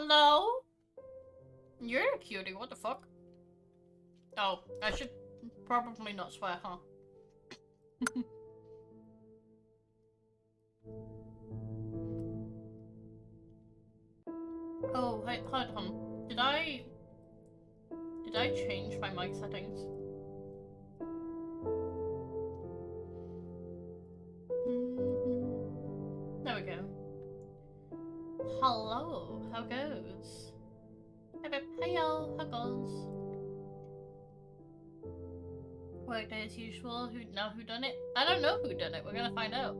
Hello? You're a cutie, what the fuck? Oh, I should probably not swear, huh? Oh, wait, hold on. Did I change my mic settings? There we go. Hello, how goes? Hey y'all, how goes? Workday as usual. Who done it? I don't know who done it. We're gonna find out.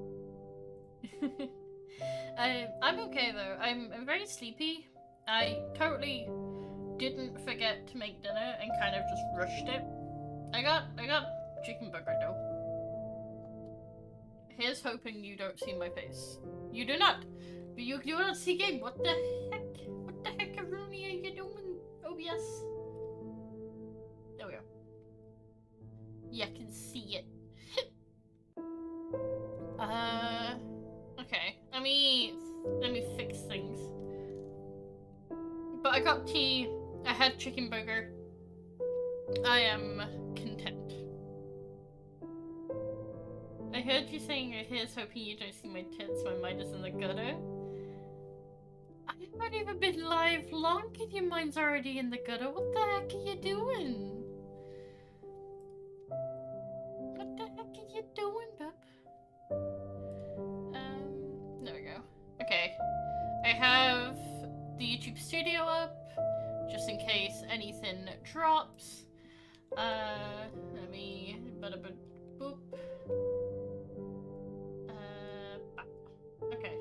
I'm okay though. I'm very sleepy. I totally didn't forget to make dinner and kind of just rushed it. I got chicken burger though. Here's hoping you don't see my face. You do not. You do not see game. What the heck? What the heck, Rooney, are you doing? OBS. There we go. Yeah, I can see it. Okay. Let me fix things. But I got tea. I had chicken burger. I am content. I heard you saying here's hoping you don't see my tits. My mind is in the gutter. I haven't even been live long and your mind's already in the gutter. What the heck are you doing? What the heck are you doing, bub? There we go. Okay. I have the YouTube studio up, just in case anything drops. Let me... boop. Okay.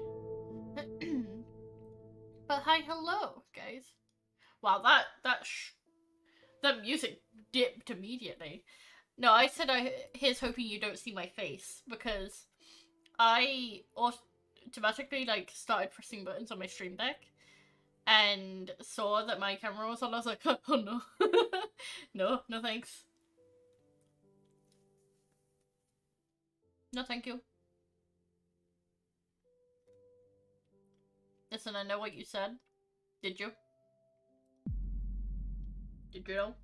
But hi, hello, guys. Wow, that music dipped immediately. No, I said here's hoping you don't see my face, because I automatically, like, started pressing buttons on my stream deck, and saw that my camera was on. I was like, oh no. No thanks. No thank you. Listen, I know what you said. Did you? Did you know?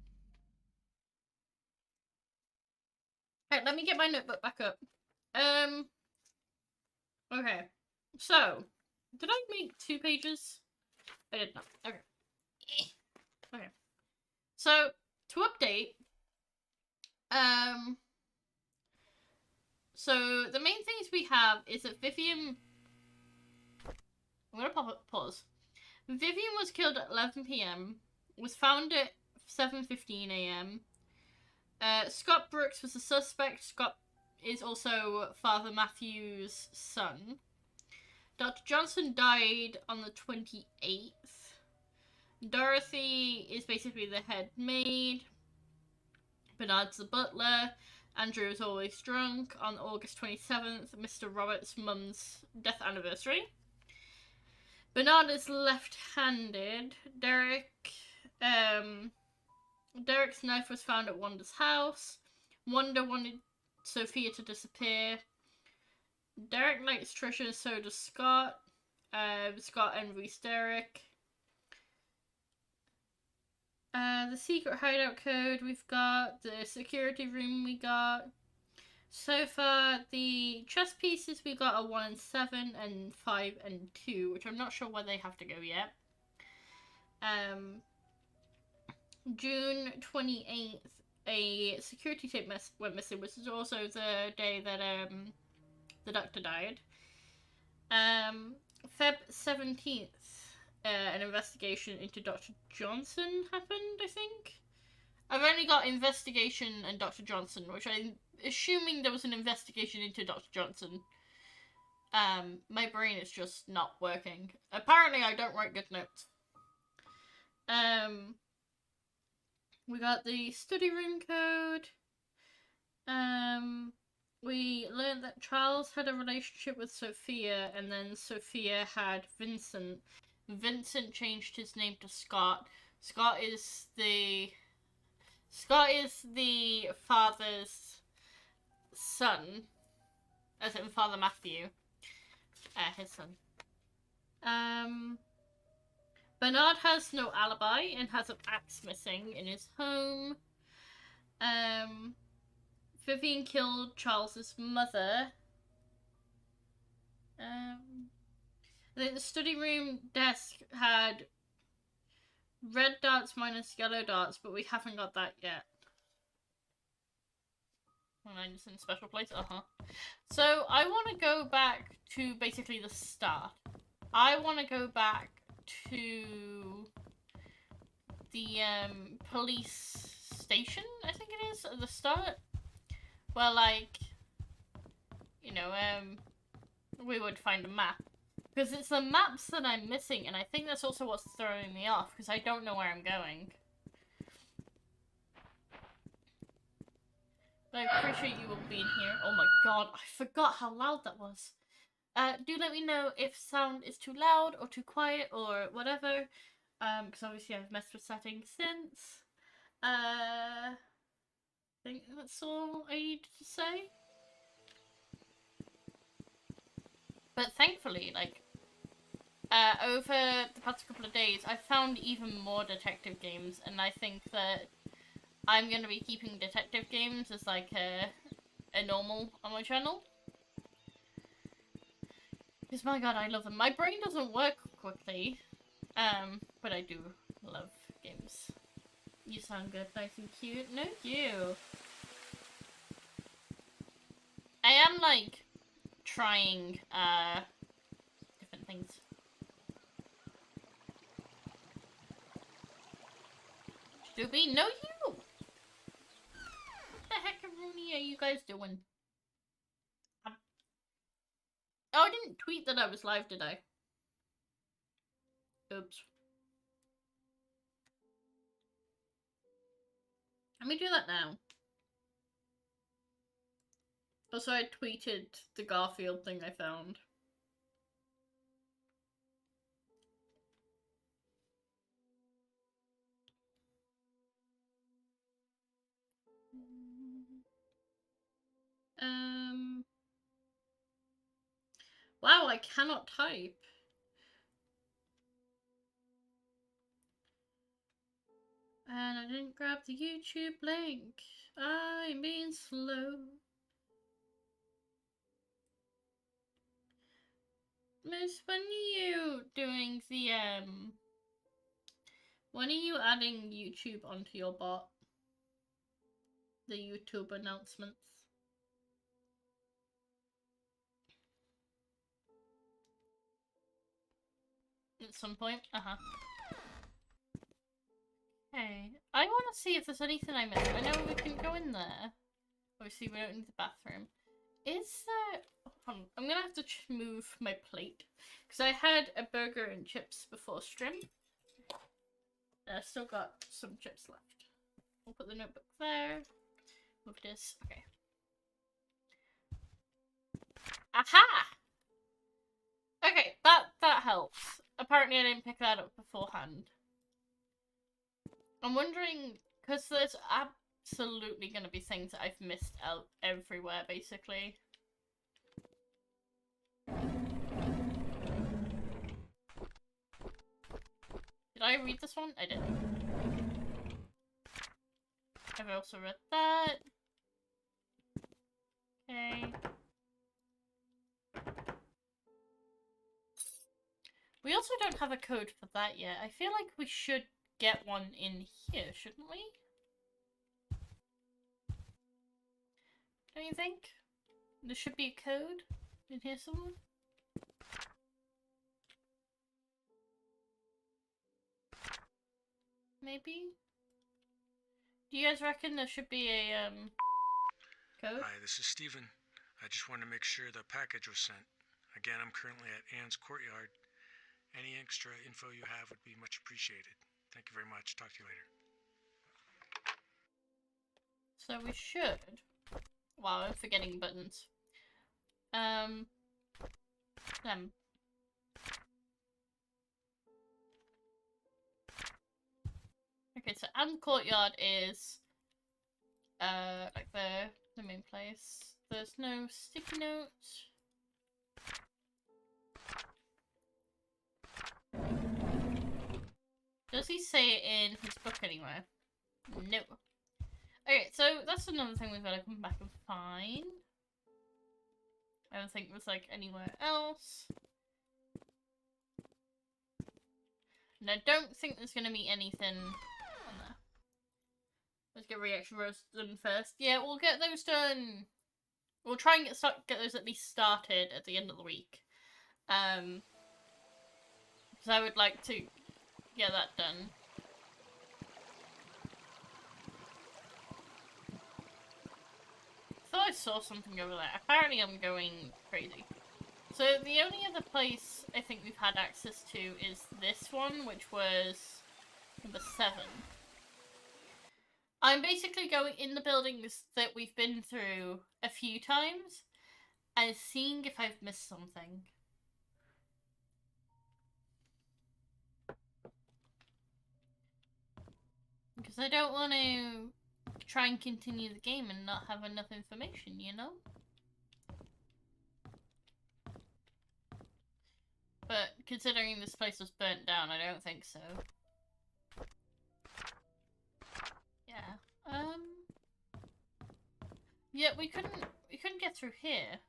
Alright, let me get my notebook back up. Okay. So, did I make 2 pages? I did not. Okay. Okay. So, to update, so the main things we have is that Vivian... I'm gonna pause. Vivian was killed at 11 PM, was found at 7:15 AM. Scott Brooks was the suspect. Scott is also Father Matthew's son. Dr. Johnson died on the 28th. Dorothy is basically the head maid. Bernard's the butler. Andrew is always drunk. On August 27th, Mr. Roberts' mum's death anniversary. Bernard is left-handed. Derek's knife was found at Wanda's house. Wanda wanted Sophia to disappear. Derek likes Trisha, so does Scott. Scott envies Derek. The secret hideout code we've got. The security room we got. So far, the chess pieces we got are 1 and 7 and 5 and 2, which I'm not sure where they have to go yet. June 28th, a security tape went missing, which is also the day that the doctor died. Feb 17th, an investigation into Dr. Johnson happened, I think. I've only got investigation and Dr. Johnson, which I'm assuming there was an investigation into Dr. Johnson. My brain is just not working. Apparently I don't write good notes. We got the study room code. We learned that Charles had a relationship with Sophia, and then Sophia had Vincent. Vincent changed his name to Scott. Scott is the father's son, as in Father Matthew, his son. Bernard has no alibi and has an axe missing in his home. Vivian killed Charles's mother. The study room desk had red darts minus yellow darts, but we haven't got that yet. And it's in a special place. So I want to go back to basically the start. I want to go back to the police station, I think it is, at the start. Well, like, you know, we would find a map. Because it's the maps that I'm missing, and I think that's also what's throwing me off, because I don't know where I'm going. But I appreciate you all being here. Oh my god, I forgot how loud that was. Do let me know if sound is too loud or too quiet or whatever. Because obviously I've messed with settings since. I think that's all I need to say. But thankfully, like, over the past couple of days, I've found even more detective games, and I think that I'm going to be keeping detective games as, like, a normal on my channel. Because, my god, I love them. My brain doesn't work quickly, but I do love games. You sound good, nice and cute. No, you. I am, like, trying, different things. Stoopy, no you! What the heckaroonie are you guys doing? Oh, I didn't tweet that I was live, did I? Oops. Let me do that now. Also, I tweeted the Garfield thing I found. Wow, I cannot type. And I didn't grab the YouTube link. I'm being slow. Miss, when are you doing the, when are you adding YouTube onto your bot? The YouTube announcements. At some point? Okay. I want to see if there's anything I missed. I know we can go in there. Obviously, we don't need the bathroom. Is there... Hold on. I'm gonna have to move my plate. Because I had a burger and chips before stream. I've still got some chips left. We'll put the notebook there. Move this. Okay. Aha! Okay, that helps. Apparently I didn't pick that up beforehand. I'm wondering, because there's absolutely going to be things that I've missed out everywhere, basically. Did I read this one? I didn't. I've also read that. Okay. We also don't have a code for that yet. I feel like we should get one in here, shouldn't we? Don't you think? There should be a code in here somewhere. Maybe? Do you guys reckon there should be a, code? Hi, this is Steven. I just wanted to make sure the package was sent. Again, I'm currently at Anne's courtyard. Any extra info you have would be much appreciated. Thank you very much. Talk to you later. So we should... Wow, I'm forgetting buttons. Okay, so Anne's courtyard is like the main place. There's no sticky notes. Does he say it in his book anywhere? No. Okay, so that's another thing we've got to come back and find. I don't think there's like anywhere else. And I don't think there's going to be anything on there. Let's get reaction roasts done first. Yeah, we'll get those done. We'll try and get those at least started at the end of the week. Because I would like to get that done. I thought I saw something over there. Apparently I'm going crazy. So the only other place I think we've had access to is this one, which was number 7. I'm basically going in the buildings that we've been through a few times and seeing if I've missed something. Because I don't want to try and continue the game and not have enough information, you know? But considering this place was burnt down, I don't think so. Yeah. Yeah, we couldn't get through here.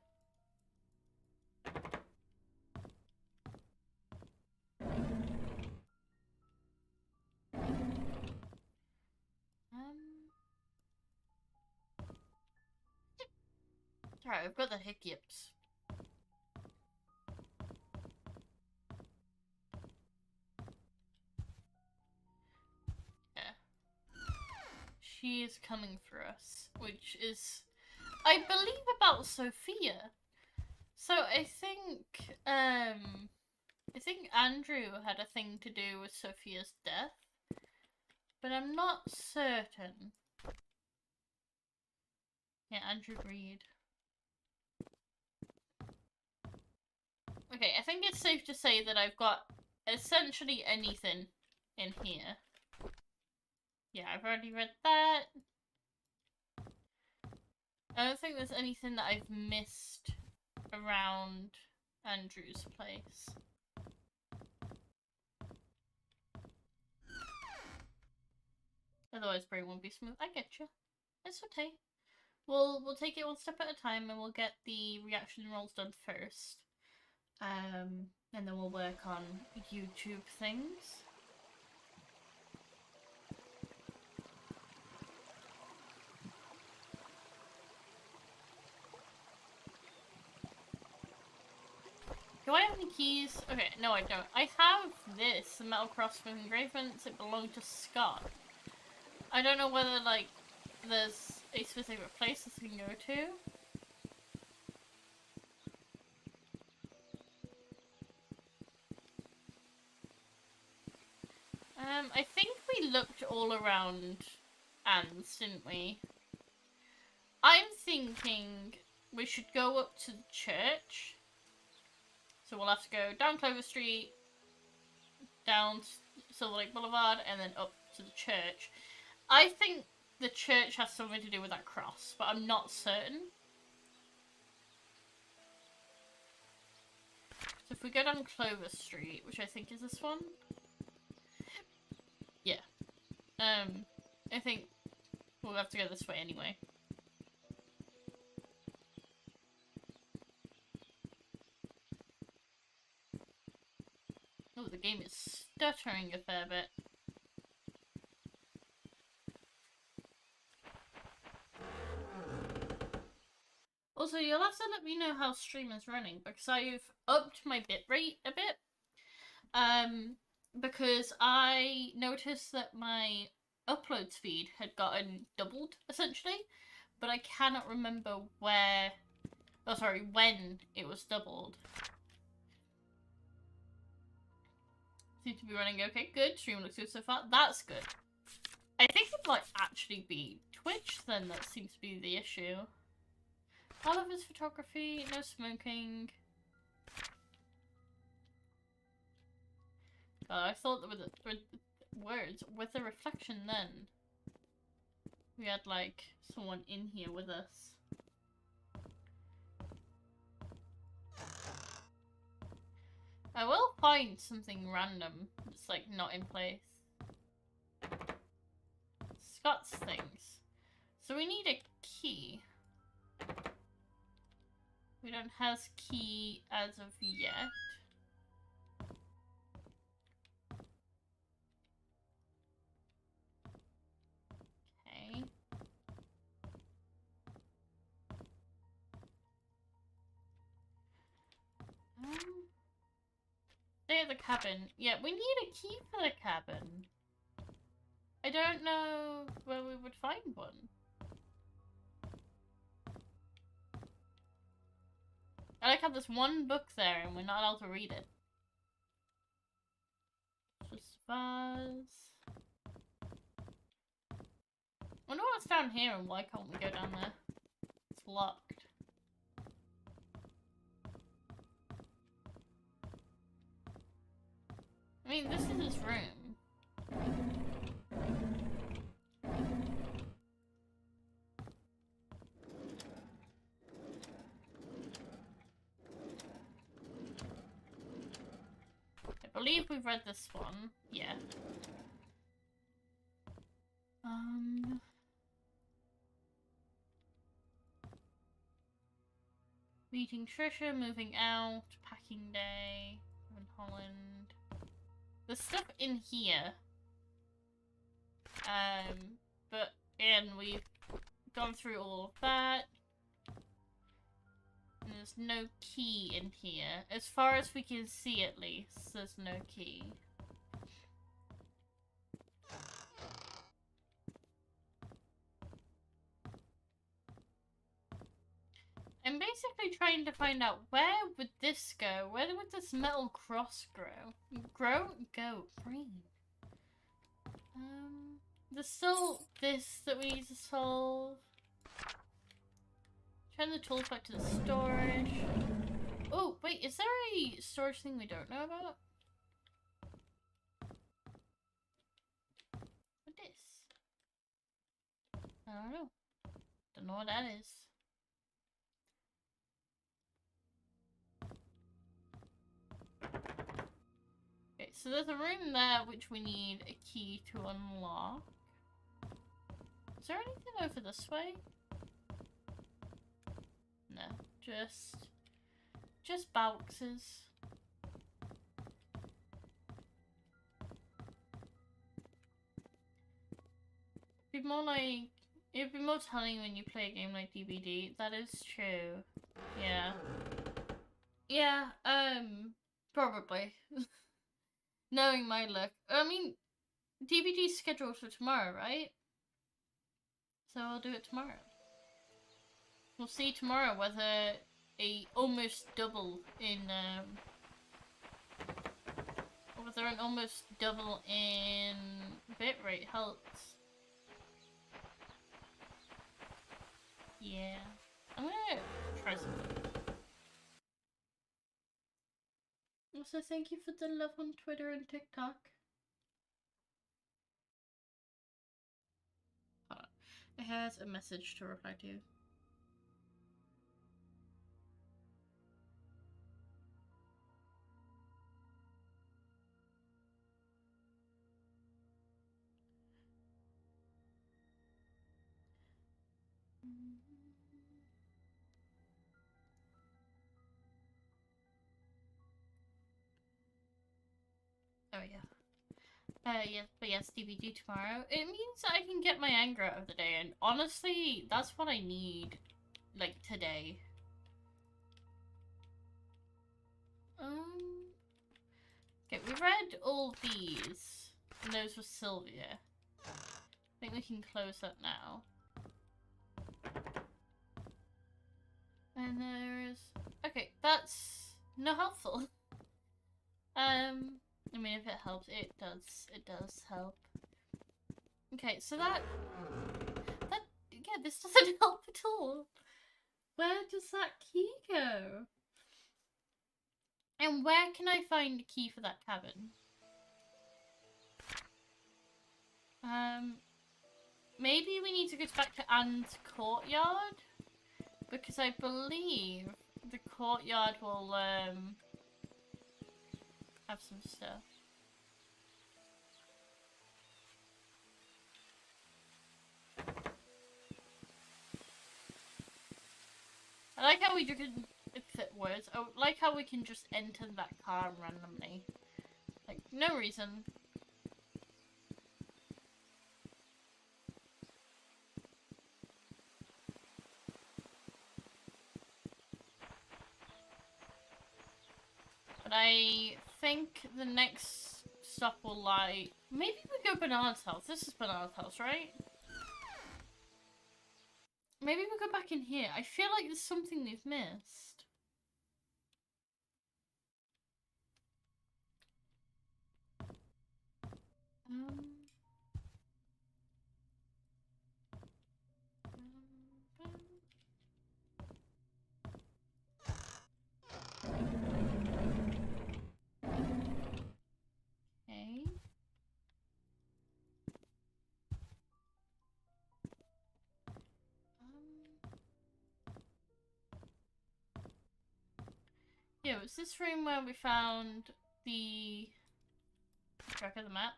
Alright, I've got the hiccups. Yeah. She is coming for us, which is, I believe, about Sophia. So I think Andrew had a thing to do with Sophia's death, but I'm not certain. Yeah, Andrew Reed. Okay, I think it's safe to say that I've got essentially anything in here. Yeah, I've already read that. I don't think there's anything that I've missed around Andrew's place. Otherwise, brain won't be smooth. I get you. It's okay. We'll take it one step at a time, and we'll get the reaction rolls done first. And then we'll work on YouTube things. Do I have any keys? Okay, no I don't. I have this, the metal cross with engravements. It belonged to Scott. I don't know whether, like, there's a specific place this can go to. I think we looked all around Anne's, didn't we? I'm thinking we should go up to the church. So we'll have to go down Clover Street, down Silver Lake Boulevard, and then up to the church. I think the church has something to do with that cross, but I'm not certain. So if we go down Clover Street, which I think is this one. Yeah. I think we'll have to go this way anyway. Oh, the game is stuttering a fair bit. Also, you'll have to let me know how stream is running, because I've upped my bitrate a bit. Because I noticed that my upload speed had gotten doubled, essentially, but I cannot remember when it was doubled. Seems to be running okay. Good. Stream looks good so far. That's good. I think it might actually be Twitch then that seems to be the issue. Oliver's photography, no smoking. I thought that with the reflection then, we had like someone in here with us. I will find something random that's like not in place. Scott's things. So we need a key. We don't have key as of yet. Okay. Stay at the cabin. Yeah, we need a key for the cabin. I don't know where we would find one. I like how there's one book there and we're not allowed to read it. Just vase. Wonder what's down here and why can't we go down there? It's locked. I mean, this is his room. I believe we've read this one. Yeah. Meeting Trisha, moving out, packing day, in Holland. There's stuff in here. But we've gone through all of that. And there's no key in here. As far as we can see, at least, there's no key. I'm basically trying to find out where would this go? Where would this metal cross grow? Go. Green. There's still this that we need to solve. Turn the tools back to the storage. Oh, wait, is there a storage thing we don't know about? What is? I don't know. Don't know what that is. Okay, so there's a room there which we need a key to unlock. Is there anything over this way? No, just boxes. It'd be more telling when you play a game like DBD. That is true. Yeah. Yeah, probably. Knowing my luck. I mean, DBD's scheduled for tomorrow, right? So I'll do it tomorrow. We'll see tomorrow whether a almost double in, whether an almost double in bitrate helps. Yeah. I'm gonna try something. Also, thank you for the love on Twitter and TikTok. Hold on. It has a message to reply to. Oh yeah. Yes, DVD tomorrow. It means I can get my anger out of the day, and honestly, that's what I need, like, today. Okay, we read all these, and those were Sylvia. I think we can close that now. And there's... Okay, that's not helpful. I mean, if it helps, it does help. Okay, so yeah, this doesn't help at all. Where does that key go? And where can I find a key for that cabin? Maybe we need to go back to Anne's courtyard? Because I believe the courtyard will, have some stuff. how we can exit words. I like how we can just enter that car randomly. Like, no reason. But I think the next stop will lie... Maybe we go Bernard's house. This is Bernard's house, right? Maybe we go back in here. I feel like there's something we've missed. Okay. Yeah, was this room where we found the track of the map?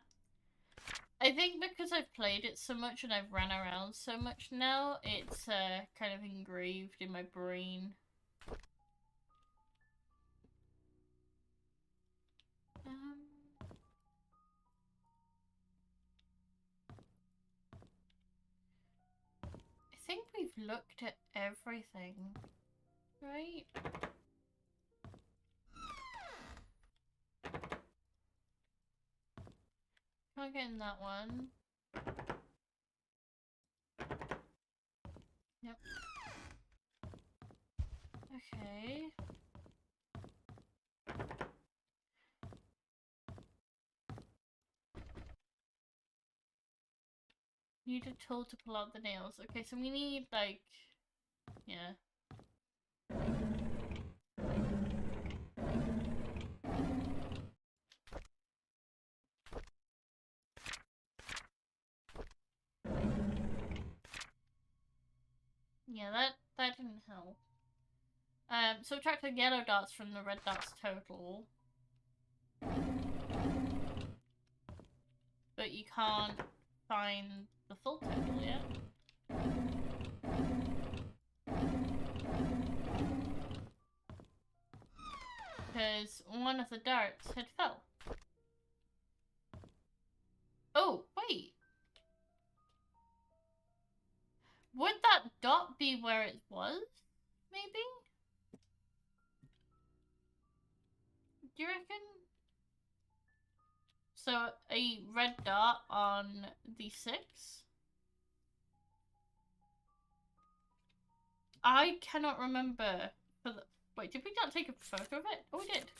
I think because I've played it so much and I've ran around so much now, it's kind of engraved in my brain. I think we've looked at everything, right? Can't get in that one. Yep. Okay. Need a tool to pull out the nails. Okay, so we need, like... Yeah. Yeah, that didn't help. Subtract the yellow dots from the red dots total. But you can't find the full total yet. Because one of the darts had fell. Oh, wait. Would that dot be where it was? Maybe? Do you reckon? So, a red dot on the 6? I cannot remember. Wait, did we not take a photo of it? Oh, we did.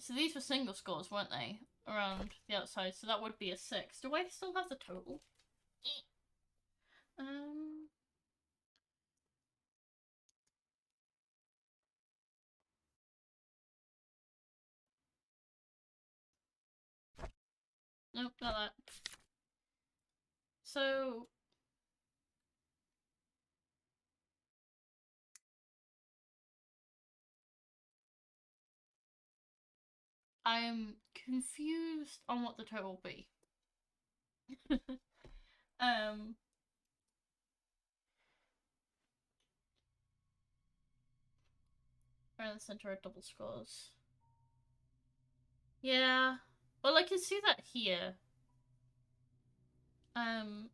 So these were single scores, weren't they? Around the outside, so that would be a 6. Do I still have the total? Nope, not that. So... I am confused on what the total will be. Around the center of double scores. Yeah. Well, I can see that here.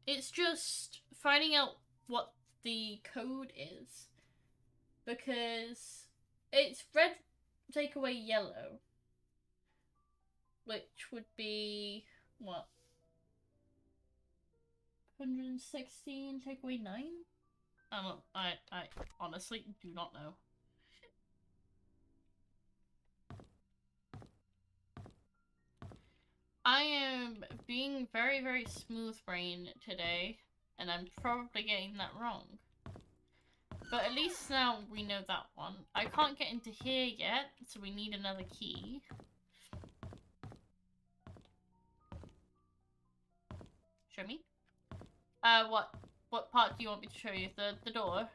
It's just finding out what the code is. Because it's red take away yellow. Which would be, what? 116 take away 9? I honestly do not know. I am being very, very smooth-brained today, and I'm probably getting that wrong. But at least now we know that one. I can't get into here yet, so we need another key. Show me? What part do you want me to show you? The door?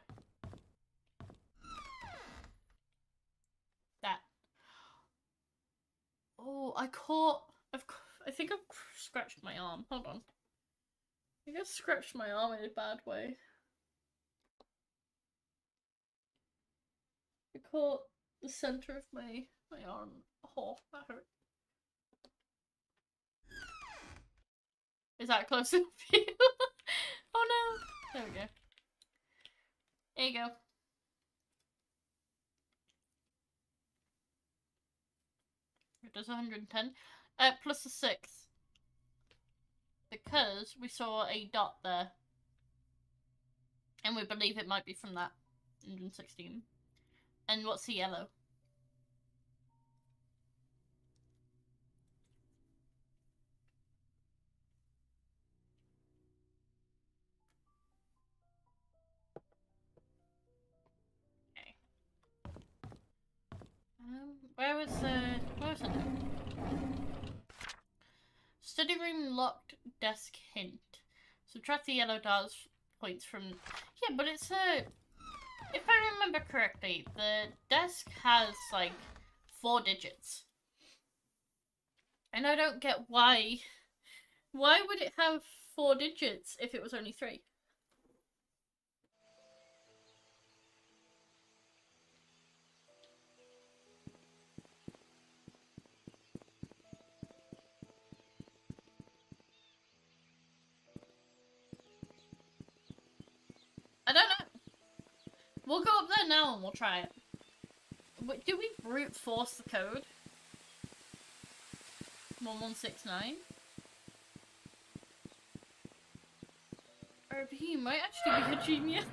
That. Oh, I think I've scratched my arm. Hold on. I think I scratched my arm in a bad way. caught the center of my arm. Oh, that hurt. Is that close enough for you? Oh no! There we go. There you go. It does 110. Plus a 6. Because we saw a dot there. And we believe it might be from that. 116. And what's the yellow? Okay. Where was it? Study room locked desk hint. Subtract the yellow darts points from... Yeah, but it's a... If I remember correctly, the desk has, like, 4 digits. And I don't get why... Why would it have 4 digits if it was only 3? I don't know. We'll go up there now and we'll try it. Wait, do we brute force the code? 1169? Or he might actually be a genius.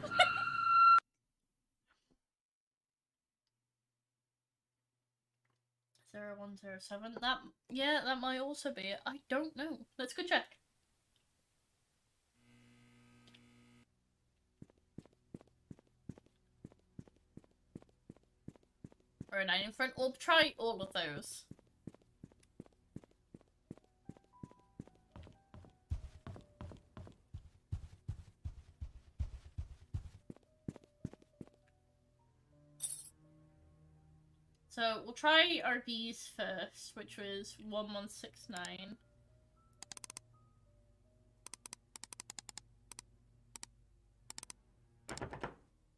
0107. That might also be it. I don't know. Let's go check. Or a 9 in front. We'll try all of those. So we'll try our B's first, which was 1169.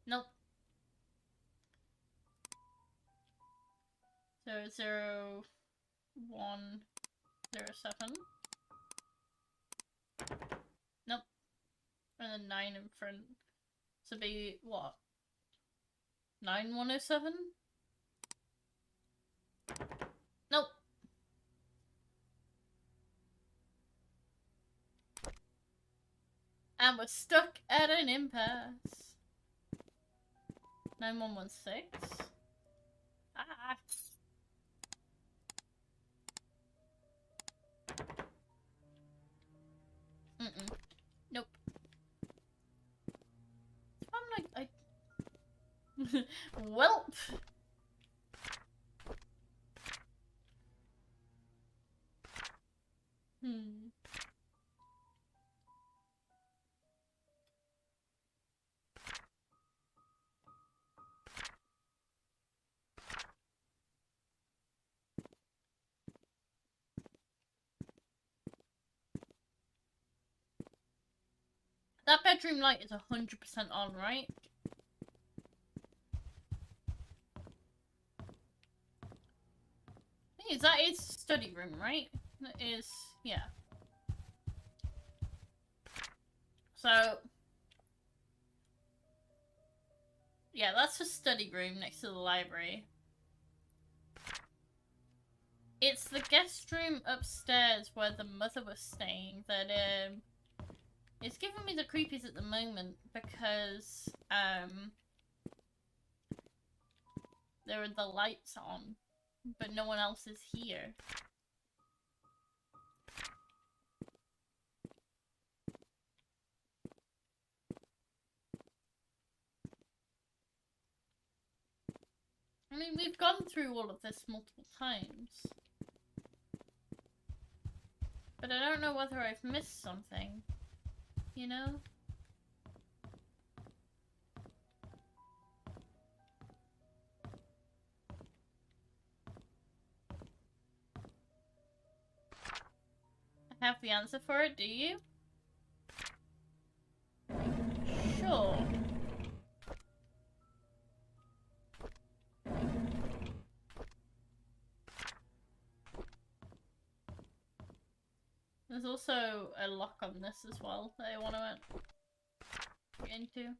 Nope. 0107. Nope. And then 9 in front. So be what? 9107? Nope. And we're stuck at an impasse. 9116. Ah. Nope. I'm like, Welp. That bedroom light is 100% on, right? That is study room, right? That is, yeah. So, yeah, that's the study room next to the library. It's the guest room upstairs where the mother was staying that, it's giving me the creepies at the moment because, there are the lights on, but no one else is here. I mean, we've gone through all of this multiple times. But I don't know whether I've missed something. You know? I have the answer for it, do you? Sure. There's also a lock on this as well that I want to get into.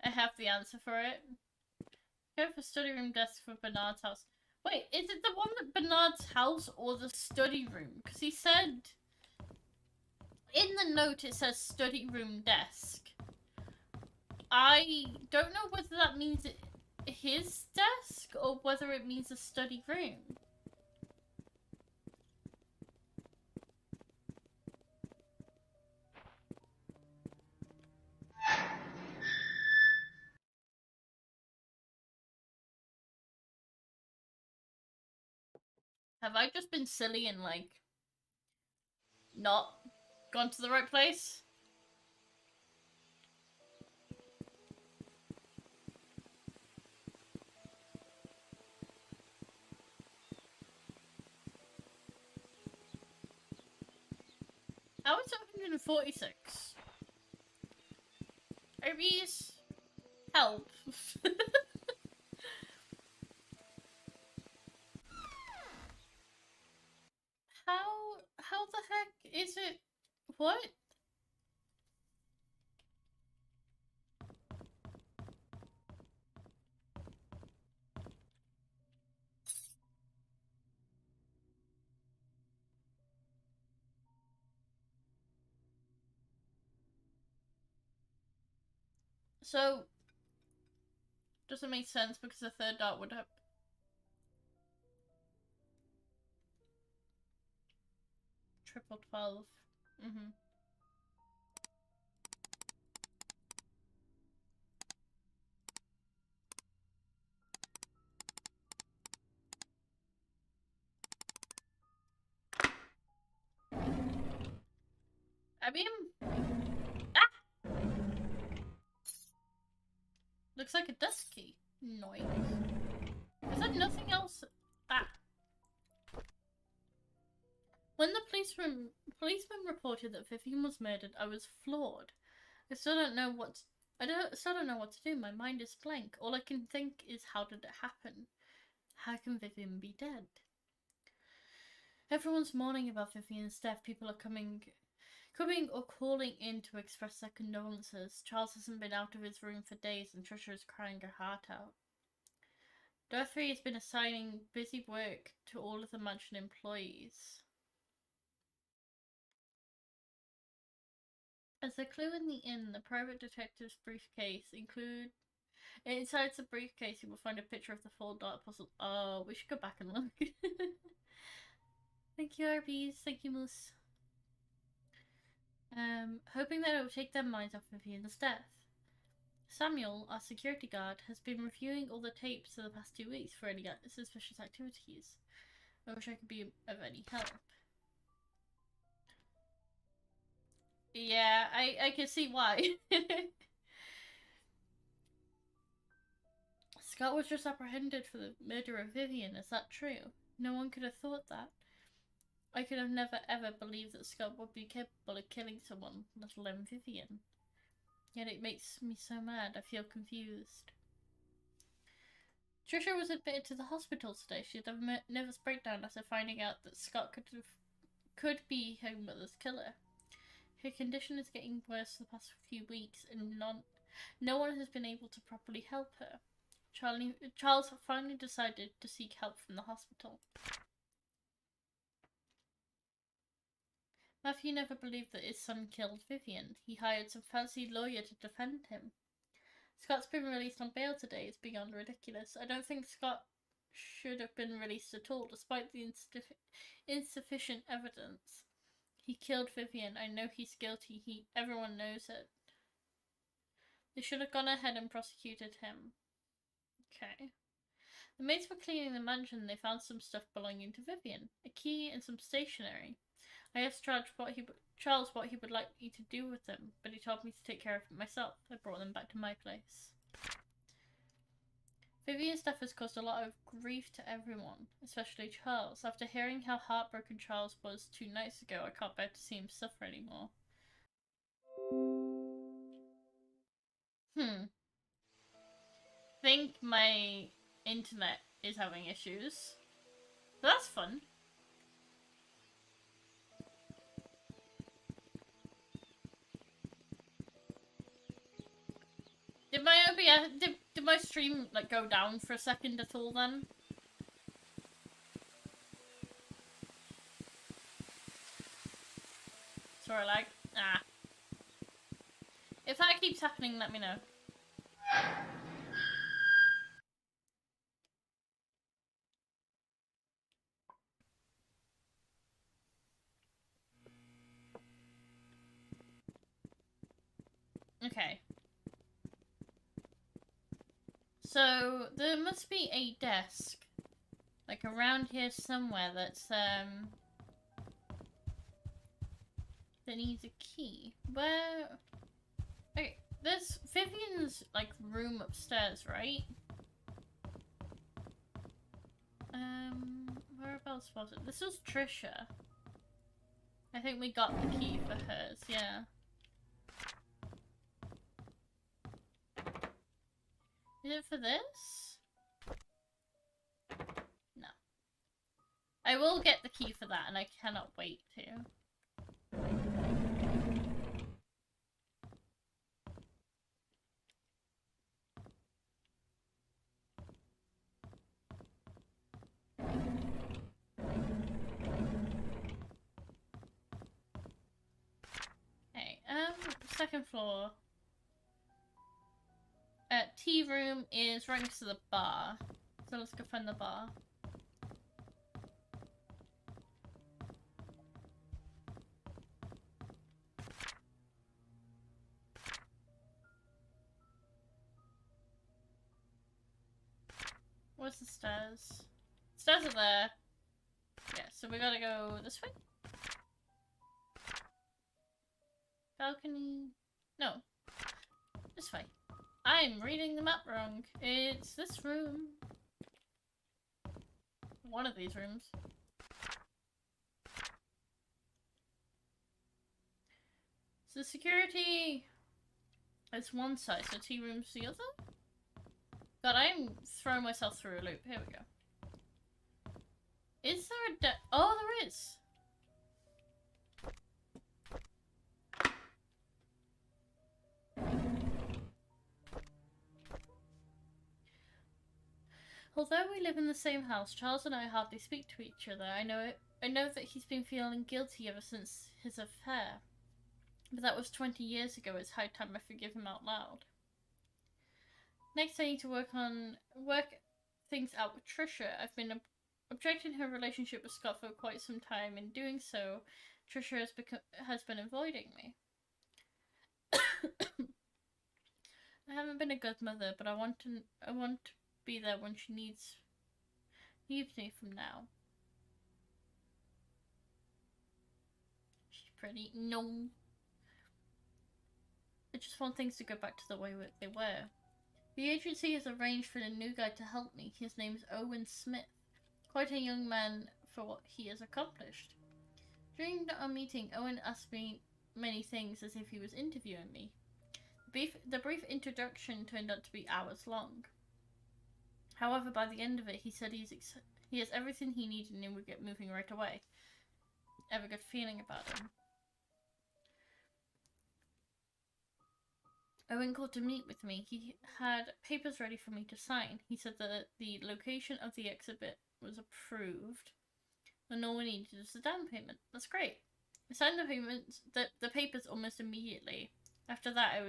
I have the answer for it. Go for study room desk for Bernard's house. Wait, is it the one at Bernard's house or the study room? Because he said... In the note it says study room desk. I don't know whether that means his desk or whether it means a study room. Have I just been silly and, like, not gone to the right place? How is it 146? Arby's, help. How the heck is it? What? So, doesn't make sense because the third dot would have... Triple 12. Mm-hmm. I mean... Ah! Looks like a desk key. Noise. Is there nothing else? Ah. When the policeman reported that Vivian was murdered, I was floored. I still don't know what to do. My mind is blank. All I can think is, how did it happen? How can Vivian be dead? Everyone's mourning about Vivian's death. People are coming or calling in to express their condolences. Charles hasn't been out of his room for days and Trisha is crying her heart out. Dorothy has been assigning busy work to all of the mansion employees. As a clue in the inn, the private detective's briefcase inside the briefcase you will find a picture of the full dark puzzle. Oh, we should go back and look. Thank you, Arby's. Thank you, Moose. Hoping that it will take their minds off Vivian's death. Samuel, our security guard, has been reviewing all the tapes for the past 2 weeks for any suspicious activities. I wish I could be of any help. Yeah, I can see why. Scott was just apprehended for the murder of Vivian, is that true? No one could have thought that. I could have never ever believed that Scott would be capable of killing someone, let alone Vivian. Yet it makes me so mad, I feel confused. Trisha was admitted to the hospital today. She had a nervous breakdown after finding out that Scott could be her mother's killer. Her condition is getting worse the past few weeks, and no one has been able to properly help her. Charles finally decided to seek help from the hospital. Matthew never believed that his son killed Vivian. He hired some fancy lawyer to defend him. Scott's been released on bail today. It's beyond ridiculous. I don't think Scott should have been released at all, despite the insufficient evidence. He killed Vivian. I know he's guilty. Everyone knows it. They should have gone ahead and prosecuted him. Okay. The maids were cleaning the mansion. They found some stuff belonging to Vivian. A key and some stationery. I asked Charles what he would like me to do with them, but he told me to take care of it myself. I brought them back to my place. Vivian's death has caused a lot of grief to everyone, especially Charles. After hearing how heartbroken Charles was 2 nights ago, I can't bear to see him suffer anymore. Think my internet is having issues. That's fun. Did my OBS, did my stream like go down for a second at all then? Sorry, lag. Ah. If that keeps happening, let me know. Okay. So, there must be a desk, like around here somewhere that's, that needs a key. Where? Okay, there's Vivian's, like, room upstairs, right? Whereabouts was it? This was Trisha. I think we got the key for hers, yeah. Is it for this? No. I will get the key for that, and I cannot wait to. Okay, second floor. Tea room is right next to the bar. So let's go find the bar. Where's the stairs? Stairs are there. Yeah, so we gotta go this way? Balcony? No. This way. I'm reading the map wrong. It's this room. One of these rooms. So security... It's one side, so tea room's the other? God, I'm throwing myself through a loop. Here we go. Is there a oh, there is! Although we live in the same house, Charles and I hardly speak to each other. I know that he's been feeling guilty ever since his affair. But that was 20 years ago. It's high time I forgive him out loud. Next, I need to work things out with Trisha. I've been objecting her relationship with Scott for quite some time. In doing so, Trisha has been avoiding me. I haven't been a good mother, but I want to be there when she needs me from now. She's pretty. No. I just want things to go back to the way they were. The agency has arranged for a new guy to help me. His name's Owen Smith. Quite a young man for what he has accomplished. During our meeting, Owen asked me many things as if he was interviewing me. The brief introduction turned out to be hours long. However, by the end of it, he said he has everything he needed and would get moving right away. I have a good feeling about him. Owen called to meet with me. He had papers ready for me to sign. He said that the location of the exhibit was approved and all we needed was a down payment. That's great. I signed the papers almost immediately. After that,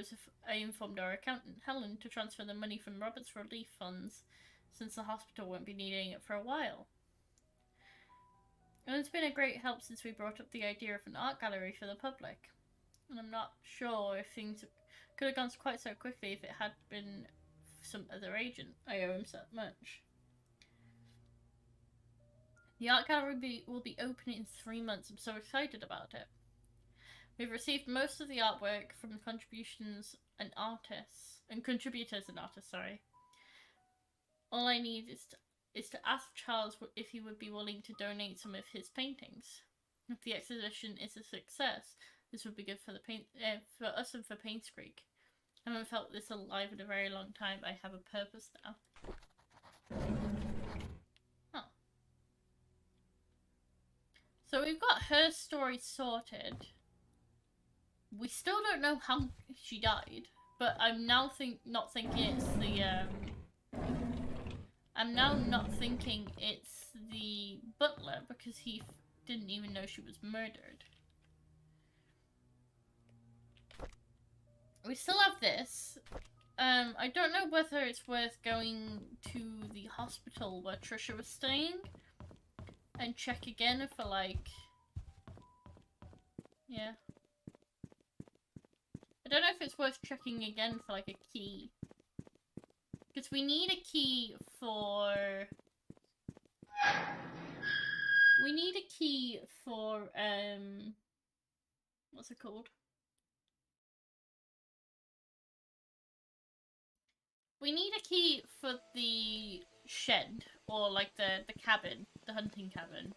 I informed our accountant, Helen, to transfer the money from Robert's relief funds, since the hospital won't be needing it for a while. And it's been a great help since we brought up the idea of an art gallery for the public. And I'm not sure if things could have gone quite so quickly if it had been some other agent. I owe him so much. The art gallery will be open in 3 months. I'm so excited about it. We've received most of the artwork from contributors and artists. Sorry. All I need is to ask Charles if he would be willing to donate some of his paintings. If the exhibition is a success, this would be good for for us and for Painscreek. I haven't felt this alive in a very long time. I have a purpose now. Huh. this story sorted. We still don't know how she died, but I'm now not thinking it's the I'm now not thinking it's the butler because he didn't even know she was murdered. We still have this. I don't know whether it's worth going to the hospital where Trisha was staying and check again for like, yeah. I don't know if it's worth checking again for like a key. Because we need a key for... We need a key for, what's it called? We need a key for the shed, or like the cabin, the hunting cabin.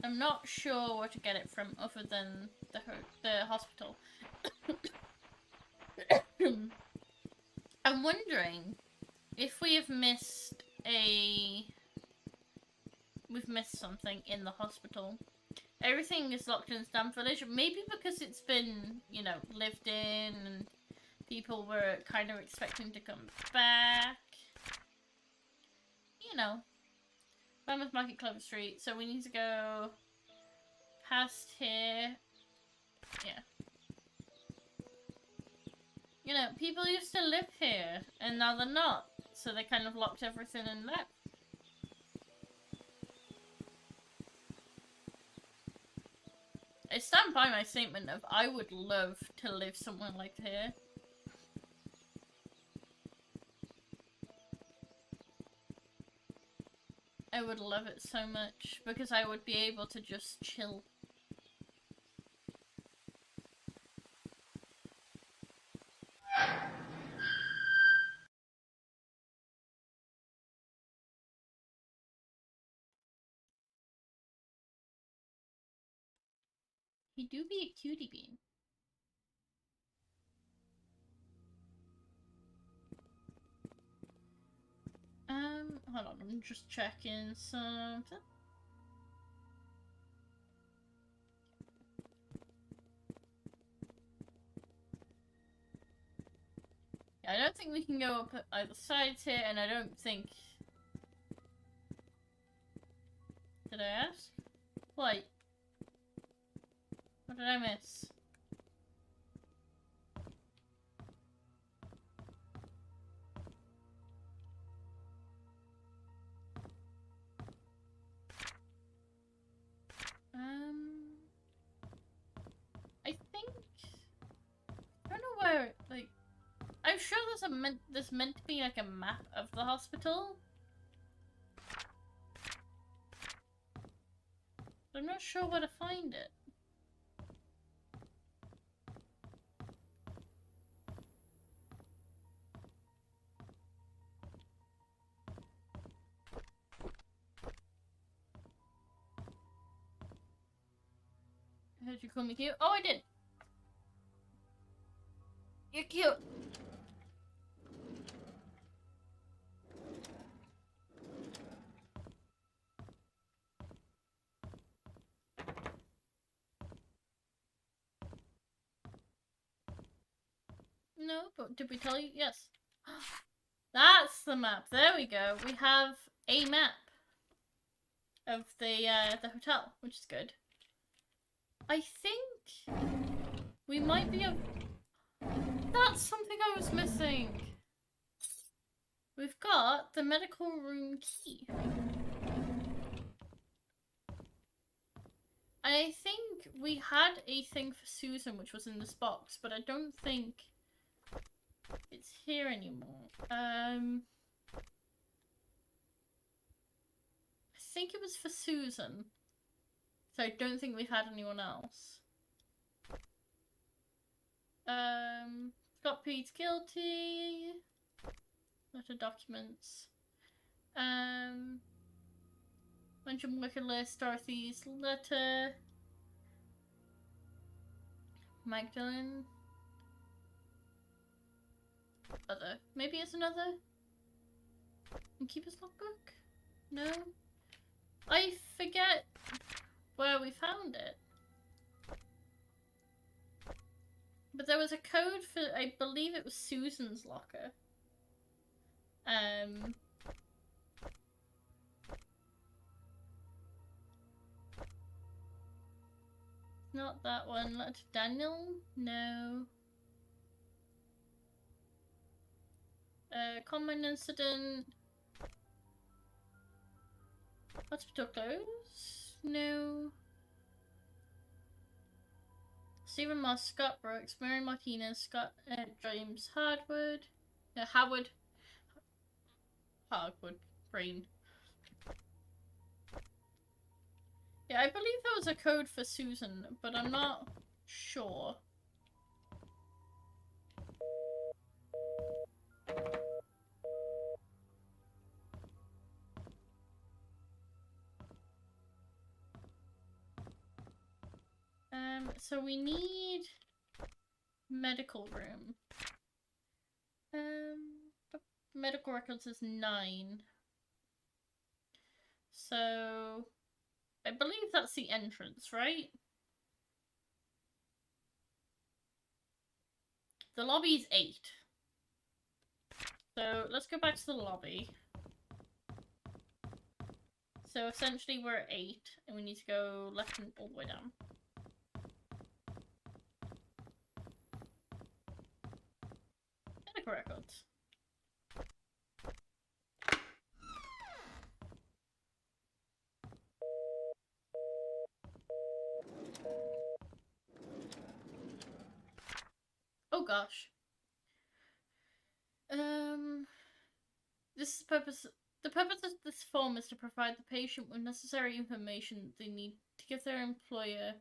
I'm not sure where to get it from other than the hospital. I'm wondering if we have missed we've missed something in the hospital. Everything is locked in Stamp Village, maybe because it's been, you know, lived in and people were kind of expecting to come back. You know. Falmouth Market, Clover Street, so we need to go past here. Yeah. You know, people used to live here, and now they're not, so they kind of locked everything and left. I stand by my statement of I would love to live somewhere like here. I would love it so much, because I would be able to just chill. He do be a cutie bean. Hold on, I'm just checking something. Yeah, I don't think we can go up either sides here, and I don't think... Did I ask? What? What did I miss? I think... I don't know where, like... I'm sure there's meant to be like a map of the hospital. But I'm not sure where to find it. Did you call me cute? Oh, I did! You're cute! No, but did we tell you? Yes. That's the map. There we go. We have a map of the hotel, which is good. I think we might be able... That's something I was missing. We've got the medical room key. I think we had a thing for Susan, which was in this box, but I don't think it's here anymore. I think it was for Susan. So I don't think we've had anyone else. Scott pleads guilty. Letter documents. Mention worker list, Dorothy's letter. Magdalene. Other. Maybe it's another. And keep his logbook? No? I forget where we found it. But there was a code for, I believe it was Susan's locker. Not that one. Letter to Daniel? No. Common incident. Hospital close? No. Stephen Moss, Scott Brooks, Mary Martinez, Scott James Hardwood. Howard. Hardwood. Green. Yeah, I believe there was a code for Susan, but I'm not sure. So we need medical room. Medical records is 9. So I believe that's the entrance, right? The lobby is 8. So let's go back to the lobby. So essentially we're at 8 and we need to go left and all the way down. Medical records. Oh gosh. The purpose of this form is to provide the patient with necessary information they need to give their employer,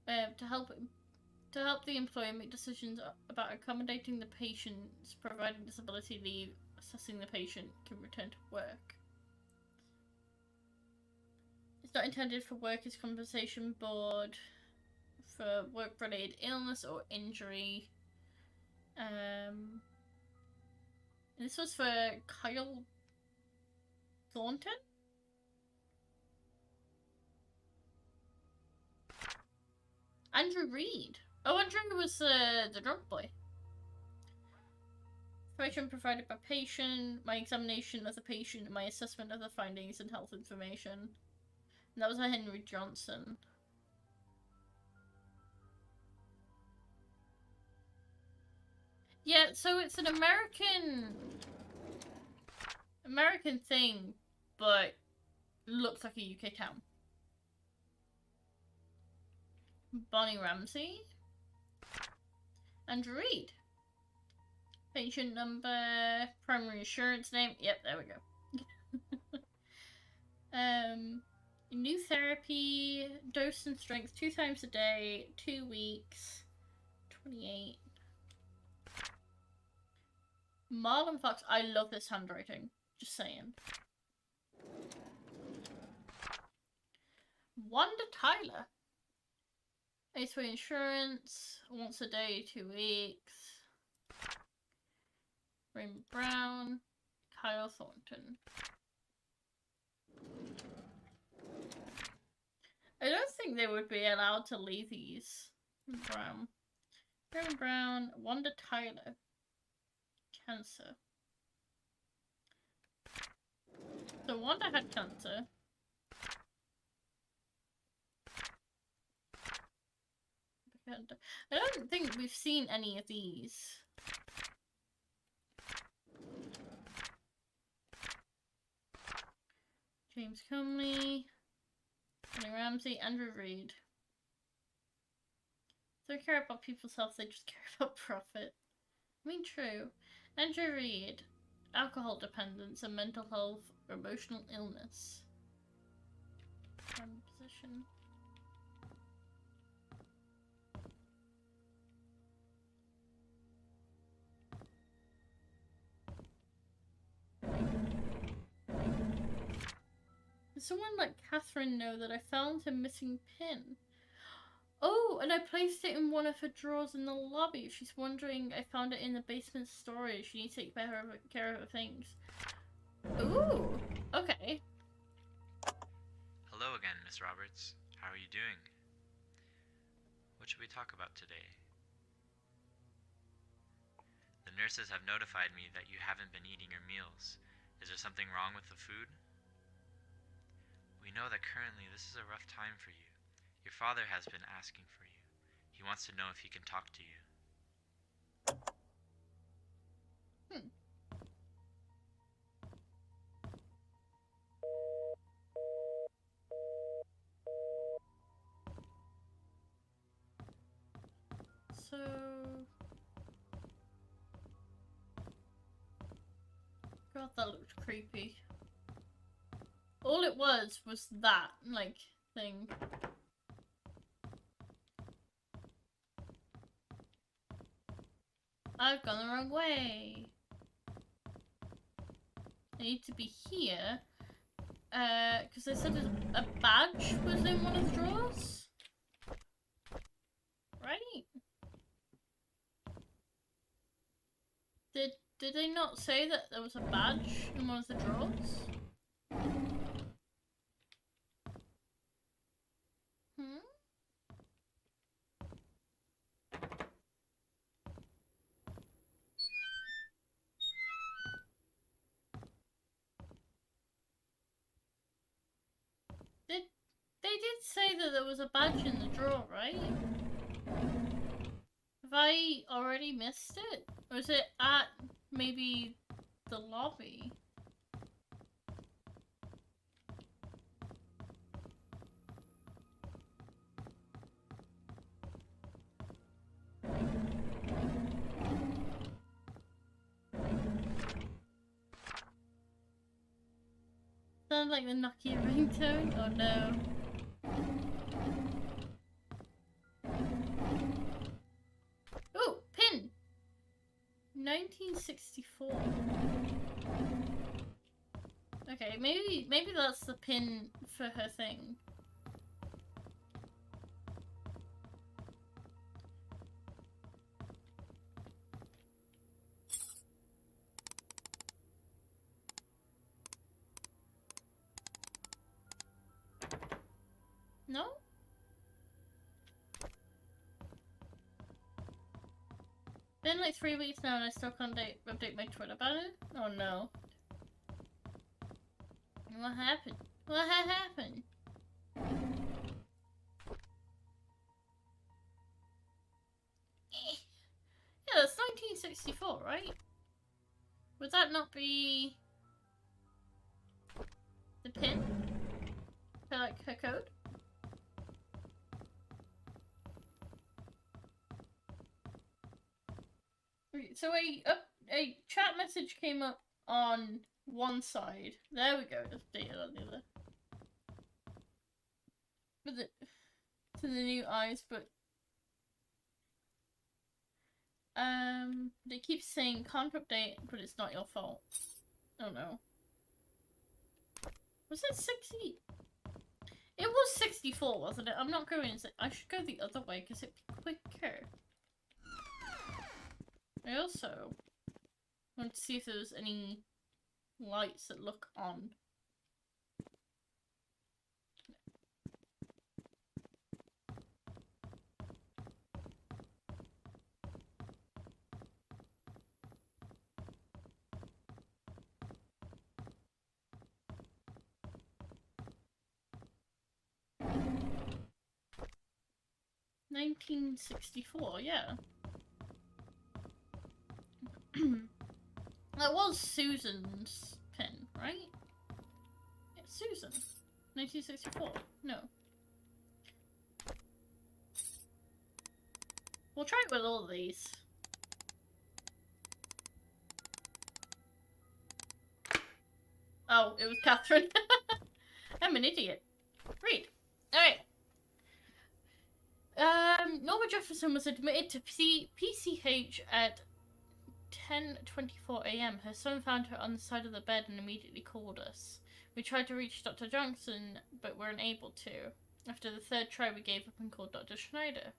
to help the employer make decisions about accommodating the patients, providing disability leave, assessing the patient can return to work. It's not intended for workers' compensation board, for work-related illness or injury. This was for Kyle Thornton? Andrew Reed. Oh, Andrew was the drunk boy. Information provided by patient, my examination of the patient, my assessment of the findings and health information. And that was a Henry Johnson. Yeah, so it's an American thing, but looks like a UK town. Bonnie Ramsey. Andrew Reed. Patient number, primary insurance name. Yep, there we go. New therapy, dose and strength 2 times a day, 2 weeks, 28. Marlon Fox, I love this handwriting. Just saying. Wanda Tyler. Aceway Insurance, once a day, 2 weeks. Raymond Brown, Kyle Thornton. I don't think they would be allowed to leave these. Brown. Raymond Brown, Wanda Tyler. Cancer. So Wanda had cancer. I don't think we've seen any of these. James Comley, Bonnie Ramsey, Andrew Reed. They don't care about people's health, they just care about profit. I mean, true. Andrew Reed, alcohol dependence and mental health or emotional illness. Position. Does someone like Catherine know that I found her missing pin? Oh, and I placed it in one of her drawers in the lobby. If she's wondering, I found it in the basement storage. She needs to take care of her things. Ooh, okay. Hello again, Miss Roberts. How are you doing? What should we talk about today? The nurses have notified me that you haven't been eating your meals. Is there something wrong with the food? We know that currently this is a rough time for you. Your father has been asking for you. He wants to know if he can talk to you. So... God, that looked creepy. All it was that, like, thing. I've gone the wrong way. I need to be here. Because they said a badge was in one of the drawers? Right? Did they not say that there was a badge in one of the drawers? They did say that there was a badge in the drawer, right? Have I already missed it? Or is it at maybe the lobby? Sounds like the Nokia ringtone? Oh no. Oh, pin! 1964. Okay, maybe that's the pin for her thing. No? Been like 3 weeks now and I still can't update my Twitter banner? Oh no. What happened? What happened? Yeah, that's 1964, right? Would that not be the pin for like her code? So a chat message came up on one side. There we go. Just updated on the other. With it to the new eyes, but they keep saying can't update, but it's not your fault. Oh no. Was it 60? It was 64, wasn't it? I'm not going. I should go the other way because it'd be quicker. I also want to see if there's any lights that look on. $1964, yeah. That was Susan's pen, right? Yeah, Susan. 1964. No. We'll try it with all of these. Oh, it was Catherine. I'm an idiot. Read. Alright. Norma Jefferson was admitted to PCH at 10:24 a.m. Her son found her on the side of the bed and immediately called us. We tried to reach Dr. Johnson, but were unable to. After the third try, we gave up and called Dr. Schneider,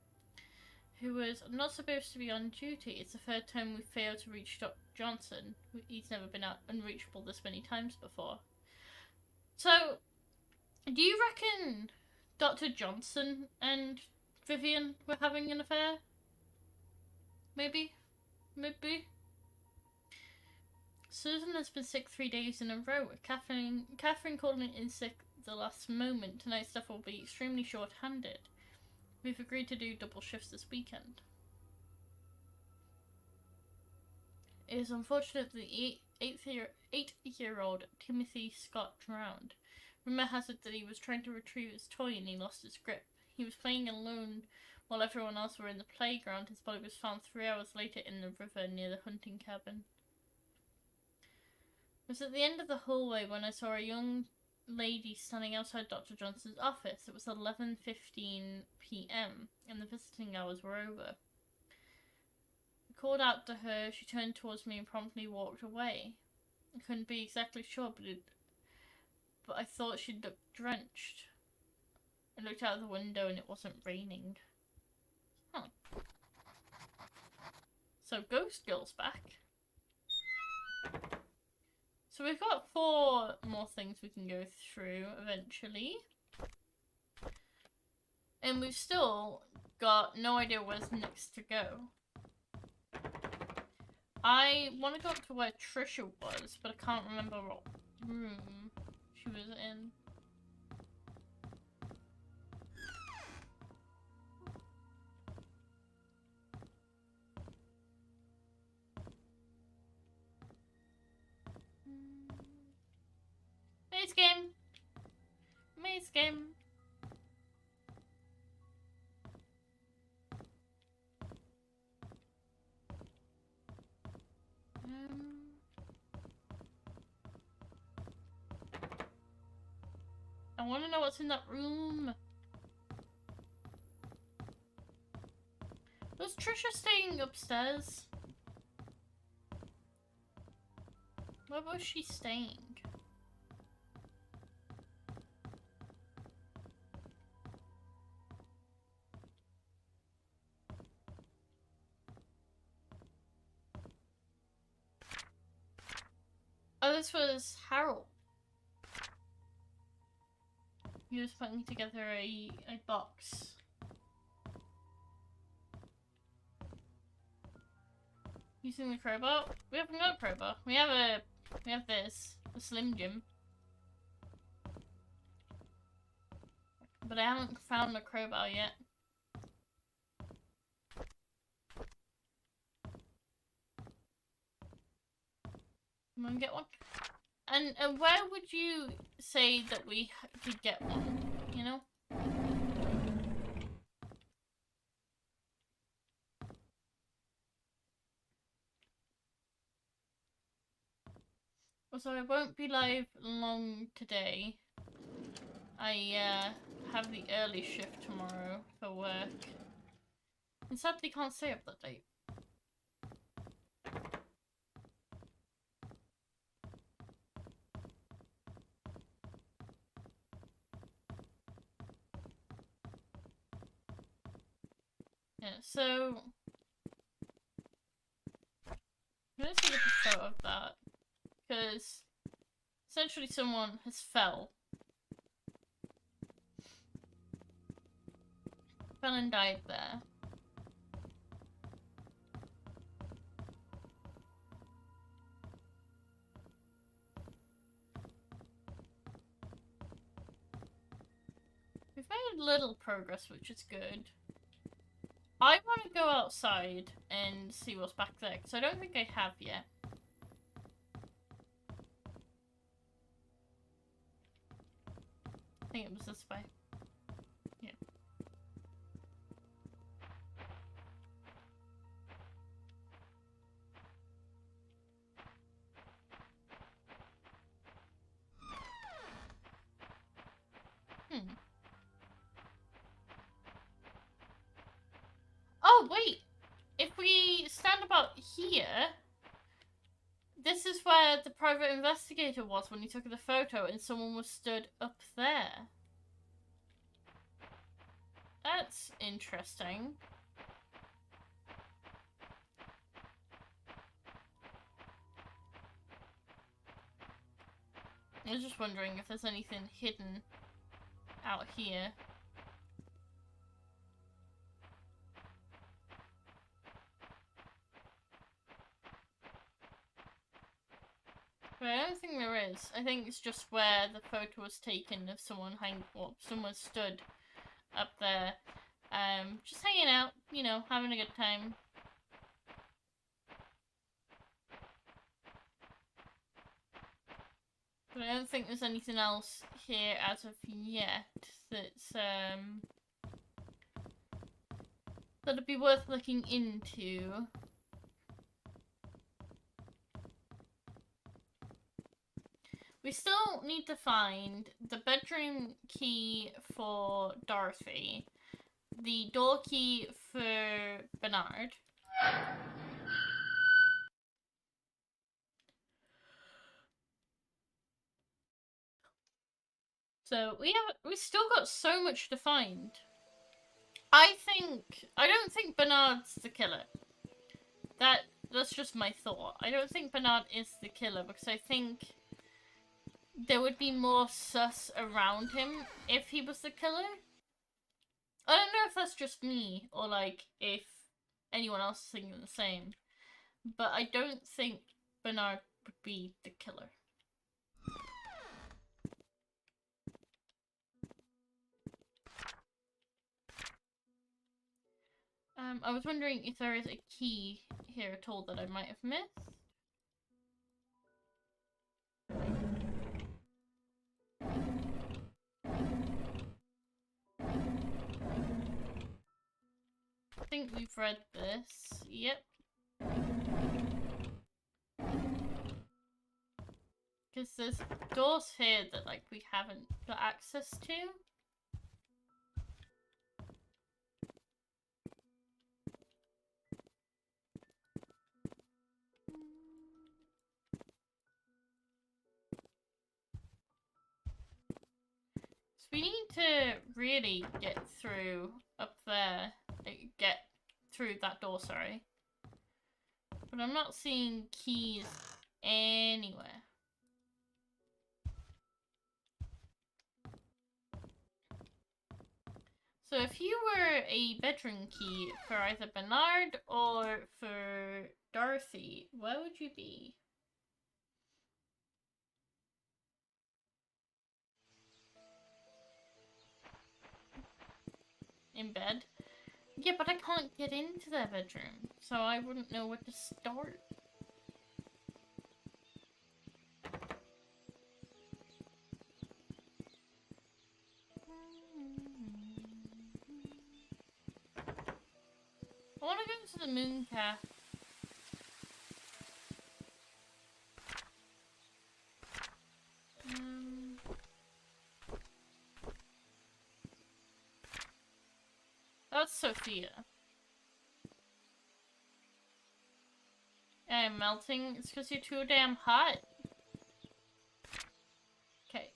who was not supposed to be on duty. It's the third time we failed to reach Dr. Johnson. He's never been unreachable this many times before. So, Do you reckon Dr. Johnson and Vivian were having an affair? Maybe? Maybe? Susan has been sick 3 days in a row. Catherine calling in sick the last moment. Tonight's stuff will be extremely short-handed. We've agreed to do double shifts this weekend. It is unfortunate the 8-year-old Timothy Scott drowned. Rumor has it that he was trying to retrieve his toy and he lost his grip. He was playing alone while everyone else were in the playground. His body was found 3 hours later in the river near the hunting cabin. It was at the end of the hallway when I saw a young lady standing outside Dr. Johnson's office. It was 11:15 p.m. and the visiting hours were over. I called out to her. She turned towards me and promptly walked away. I couldn't be exactly sure, but I thought she looked drenched. I looked out the window and it wasn't raining. Huh. So Ghost Girl's back. So we've got 4 more things we can go through eventually. And we've still got no idea where's next to go. I want to go up to where Trisha was, but I can't remember what room she was in. Maze game! Maze game! I want to know what's in that room. Was Trisha staying upstairs? Where was she staying? Oh, this was Harold. He was putting together a box. Using the crowbar? We haven't got a crowbar. We have this. The Slim Jim. But I haven't found a crowbar yet. I'm gonna get one. And where would you say that we could get one? You know? Also, I won't be live long today. I have the early shift tomorrow for work. And sadly can't stay up that late. Yeah, so I'm gonna take a photo of that. Because essentially someone has fell and died there. We've made little progress, which is good. I want to go outside and see what's back there, because I don't think I have yet. I think it was this way. Yeah. Oh, wait! If we stand about here, this is where the private investigator was when he took the photo, and someone was stood up there. That's interesting. I was just wondering if there's anything hidden out here. But I don't think there is. I think it's just where the photo was taken of someone someone stood up there. Just hanging out, you know, having a good time. But I don't think there's anything else here as of yet that's, that'd be worth looking into. We still need to find the bedroom key for Dorothy, the door key for Bernard. So we still got so much to find. I don't think Bernard's the killer. That's just my thought. I don't think Bernard is the killer because I think there would be more sus around him if he was the killer. I don't know if that's just me or like if anyone else is thinking the same. But I don't think Bernard would be the killer. I was wondering if there is a key here at all that I might have missed. I think we've read this. Yep. Because there's doors here that like we haven't got access to. So we need to really get through up there. Get through that door, sorry. But I'm not seeing keys anywhere. So if you were a bedroom key for either Bernard or for Dorothy, where would you be? In bed? Yeah, but I can't get into their bedroom, so I wouldn't know where to start. I want to go to the moon cafe. That's Sophia. I'm melting. It's because you're too damn hot. Okay,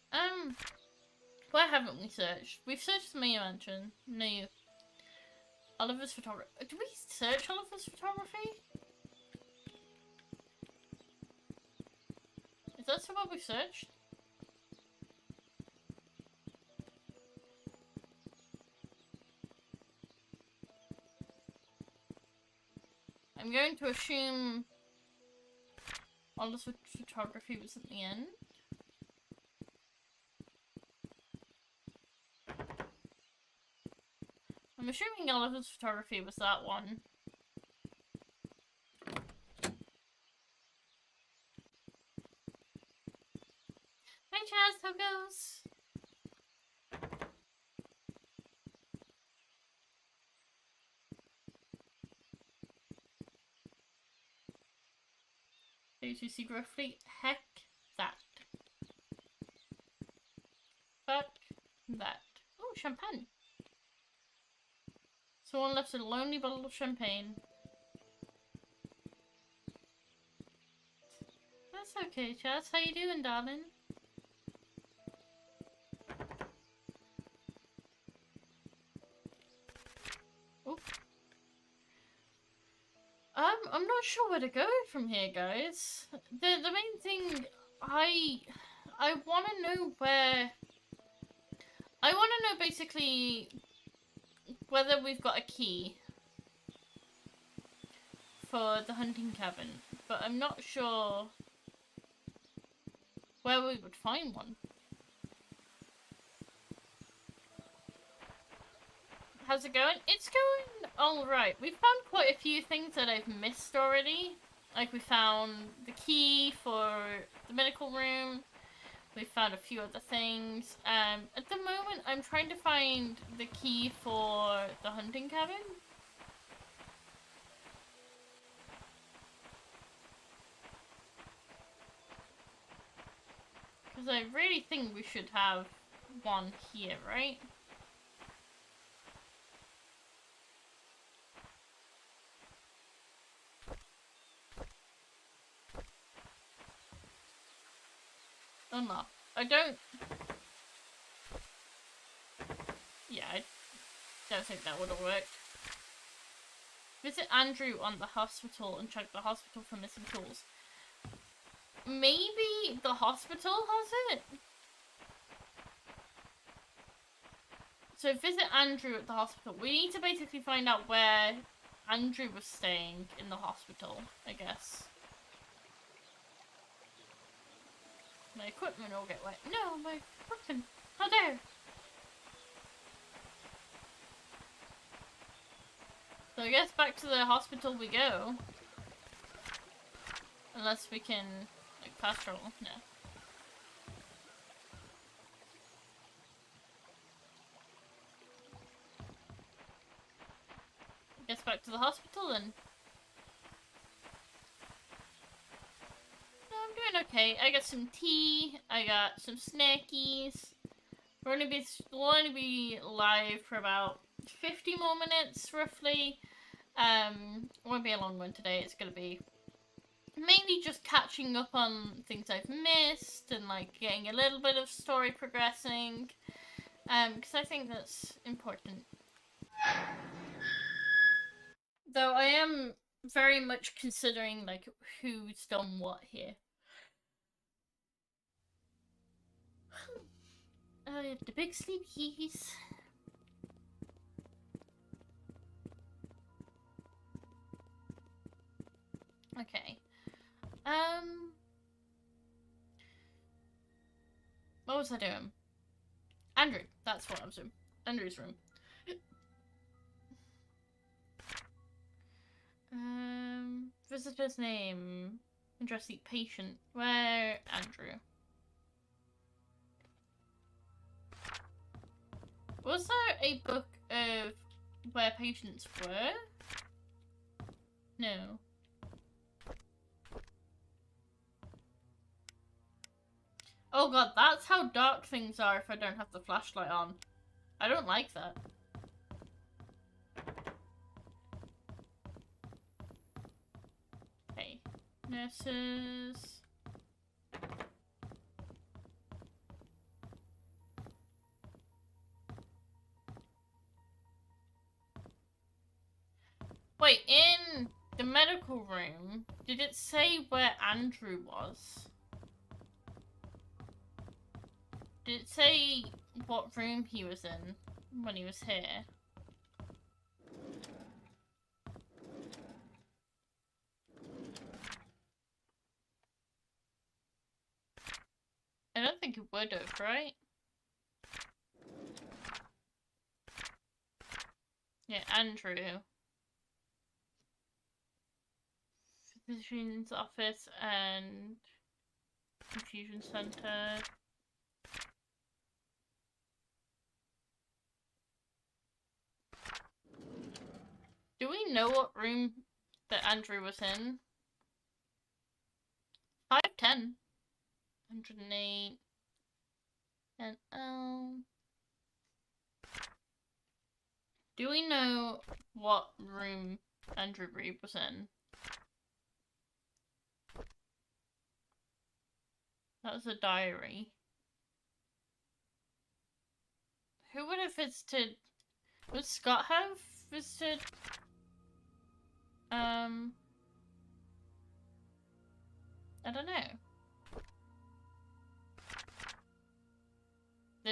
where haven't we searched? We've searched the main mansion. No. Oliver's photography. Did we search Oliver's photography? Is that what we searched? I'm going to assume Oliver's photography was at the end. I'm assuming Oliver's photography was that one. Hi Chaz, how goes? Those who see roughly, heck that. Fuck that. Oh, champagne. Someone left a lonely bottle of champagne. That's okay, Chaz. How you doing, darling? Oh. I'm not sure where to go from here, guys. The main thing, I want to know where I want to know basically whether we've got a key for the hunting cabin, but I'm not sure where we would find one. How's it going? It's going alright. We've found quite a few things that I've missed already. Like we found the key for the medical room. We found a few other things. At the moment, I'm trying to find the key for the hunting cabin. Because I really think we should have one here, right? Oh no, I don't... Yeah, I don't think that would have worked. Visit Andrew on the hospital and check the hospital for missing tools. Maybe the hospital has it? So visit Andrew at the hospital. We need to basically find out where Andrew was staying in the hospital, I guess. My equipment will get wet. No, my equipment. How dare! So I guess back to the hospital we go. Unless we can, like, fast travel. No. Guess back to the hospital then. No, I'm doing okay. I got some tea. I got some snackies. We'll only be live for about 50 more minutes, roughly. It won't be a long one today. It's gonna be mainly just catching up on things I've missed and like getting a little bit of story progressing. Because I think that's important. Though I am very much considering like who's done what here. I have the big sleepies. Okay. What was I doing? Andrew. That's what I was doing. Andrew's room. Visitor's name. Interesting patient. Where Andrew? Was there a book of where patients were? No. Oh god, that's how dark things are if I don't have the flashlight on. I don't like that. Okay. Nurses. Wait, in the medical room, did it say where Andrew was? Did it say what room he was in when he was here? I don't think it would have, right? Yeah, Andrew. Physician's office and infusion center. Do we know what room that Andrew was in? 510. 108. And do we know what room Andrew Reed was in? That was a diary. Who would have visited? Would Scott have visited? I don't know.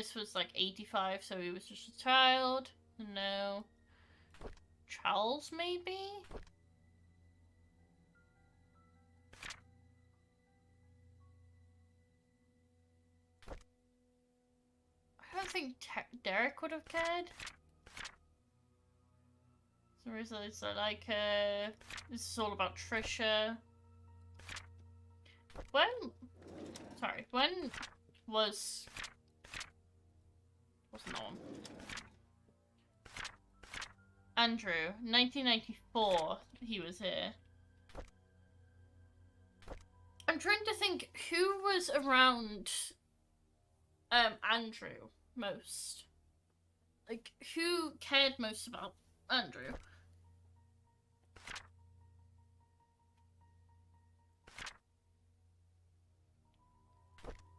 this was like 85, so he was just a child. No. Charles, maybe? I don't think Derek would have cared. So it's like, this is all about Trisha. When was... Wasn't that one? Andrew, 1994, he was here. I'm trying to think who was around Andrew most. Like, who cared most about Andrew?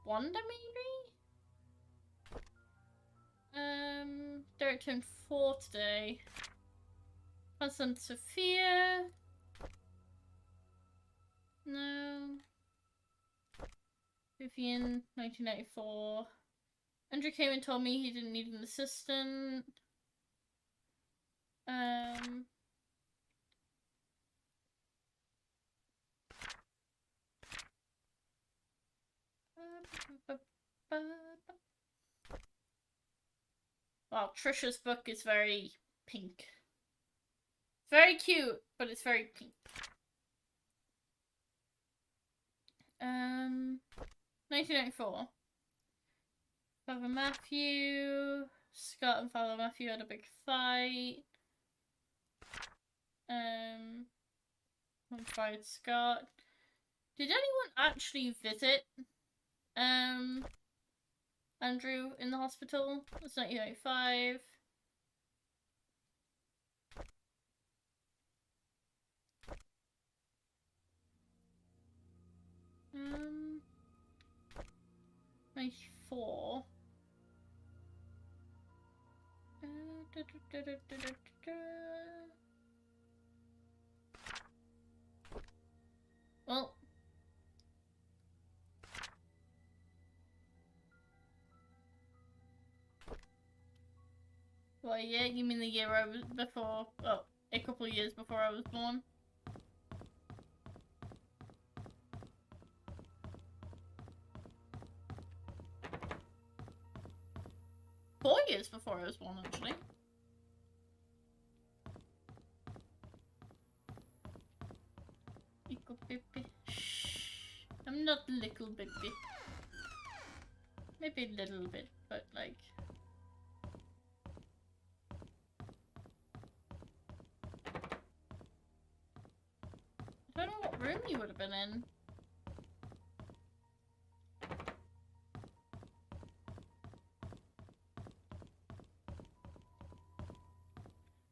Wanda, maybe? Derek turned 4 today. My son Sophia. No. Vivian, 1994. Andrew came and told me he didn't need an assistant. Wow, Trisha's book is very pink. Very cute, but it's very pink. 1994. Father Matthew. Scott and Father Matthew had a big fight. One fired Scott. Did anyone actually visit Andrew in the hospital? It's 1995. Um, 94. Well, yeah, you mean the year I was before? Oh, a couple of years before I was born. Four years before I was born, actually. Little baby. Shh. I'm not little baby. Maybe a little bit, but like... I don't know what room you would have been in.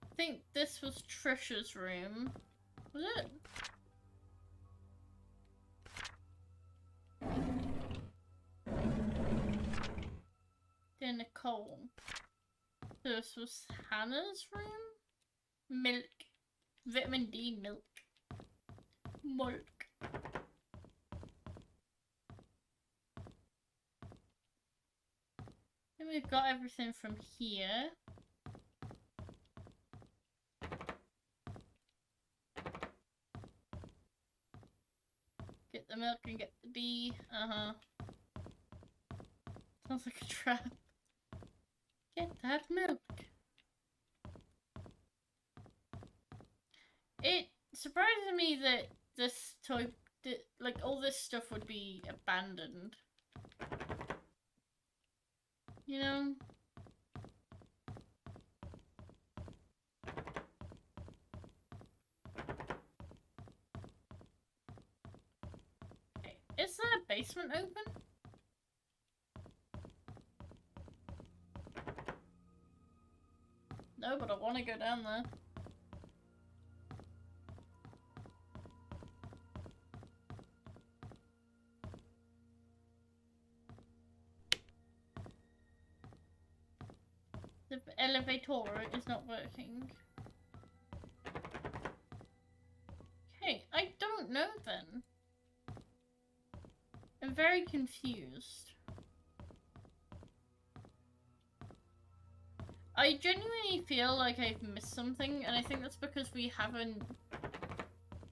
I think this was Trisha's room. Was it? Then Nicole. This was Hannah's room? Milk. Vitamin D milk. Milk. Then we've got everything from here. Get the milk and get the D. Uh-huh. Sounds like a trap. Get that milk. It surprises me that this toy, like all this stuff would be abandoned. You know? Okay. Is the basement open? No, but I want to go down there. The elevator is not working. Okay, I don't know then. I'm very confused. I genuinely feel like I've missed something, and I think that's because we haven't...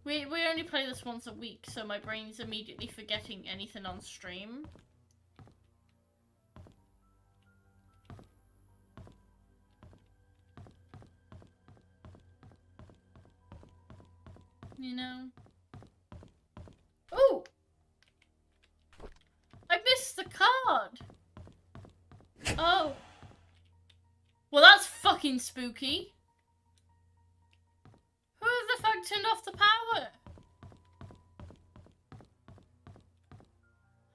We only play this once a week, so my brain's immediately forgetting anything on stream. You know? Oh! I missed the card! Oh. Well, that's fucking spooky. Who the fuck turned off the power?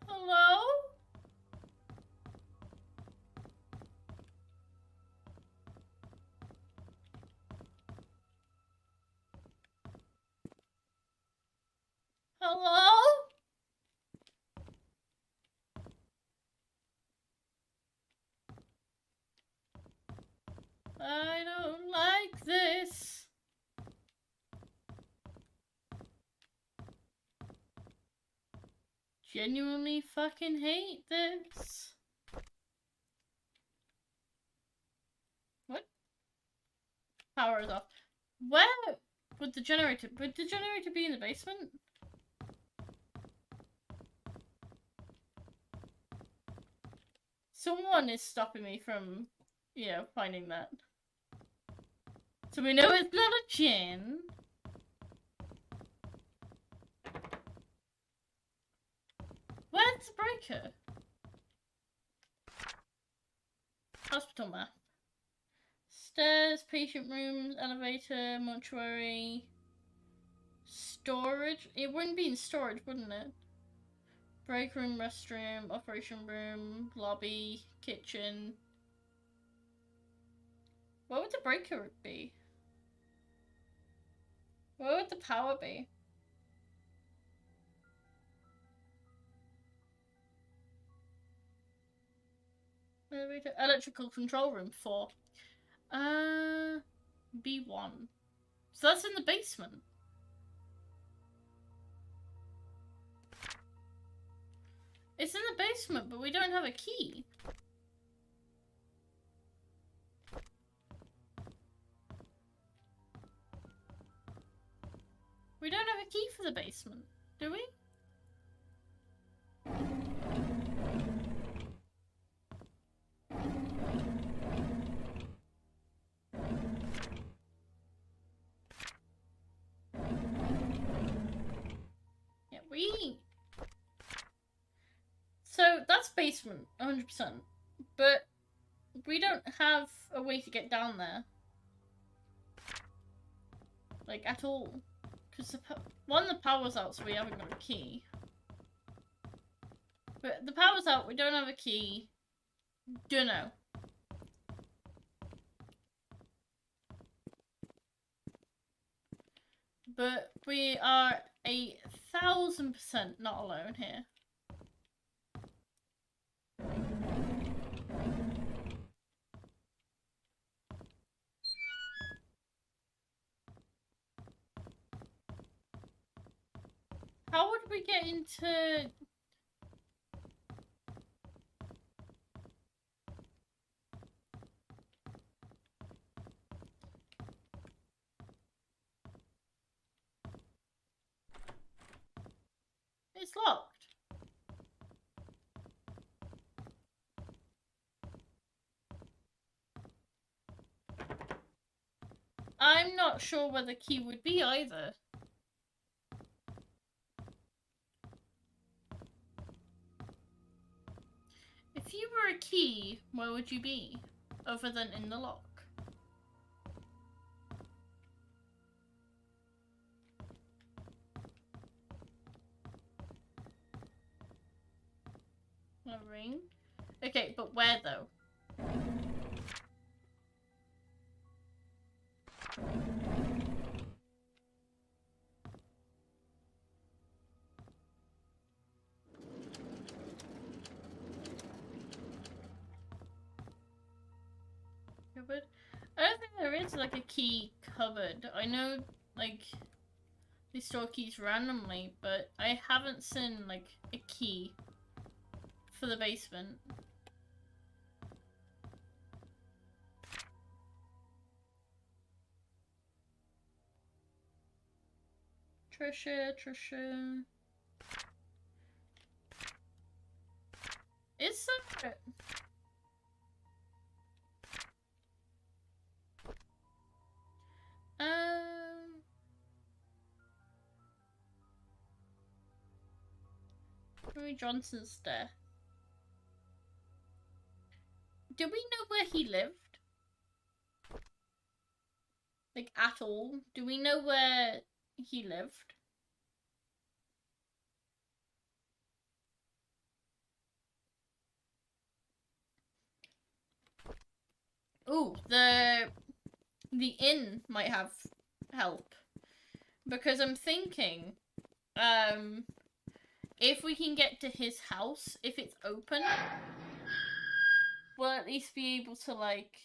Hello? Hello? I don't like this. Genuinely fucking hate this. What? Power is off. Where would the generator be in the basement? Someone is stopping me from, you know, finding that. So we know it's not a Jinn. Where's the breaker? Hospital map. Stairs, patient rooms, elevator, mortuary, storage. It wouldn't be in storage, wouldn't it? Break room, restroom, operation room, lobby, kitchen. Where would the breaker be? Where would the power be? Elevator, electrical control room 4. B1. So that's in the basement. It's in the basement, but we don't have a key. We don't have a key for the basement, do we? Yeah, So that's basement, 100%. But we don't have a way to get down there. Like, at all. Because the power's out, so we haven't got a key. But the power's out, we don't have a key. Dunno. But we are 1,000% not alone here. How would we get into... It's locked. I'm not sure where the key would be either. If you were a key, where would you be? Other than in the lock. A ring? Okay, but where though? Cupboard? I don't think there is like a key cupboard. I know like they store keys randomly, but I haven't seen like a key for the basement. Trisha. Is there... Henry Johnson's death. Do we know where he lived? Like, at all? Do we know where he lived? Ooh, the inn might have help. Because I'm thinking, if we can get to his house, if it's open, we'll at least be able to, like...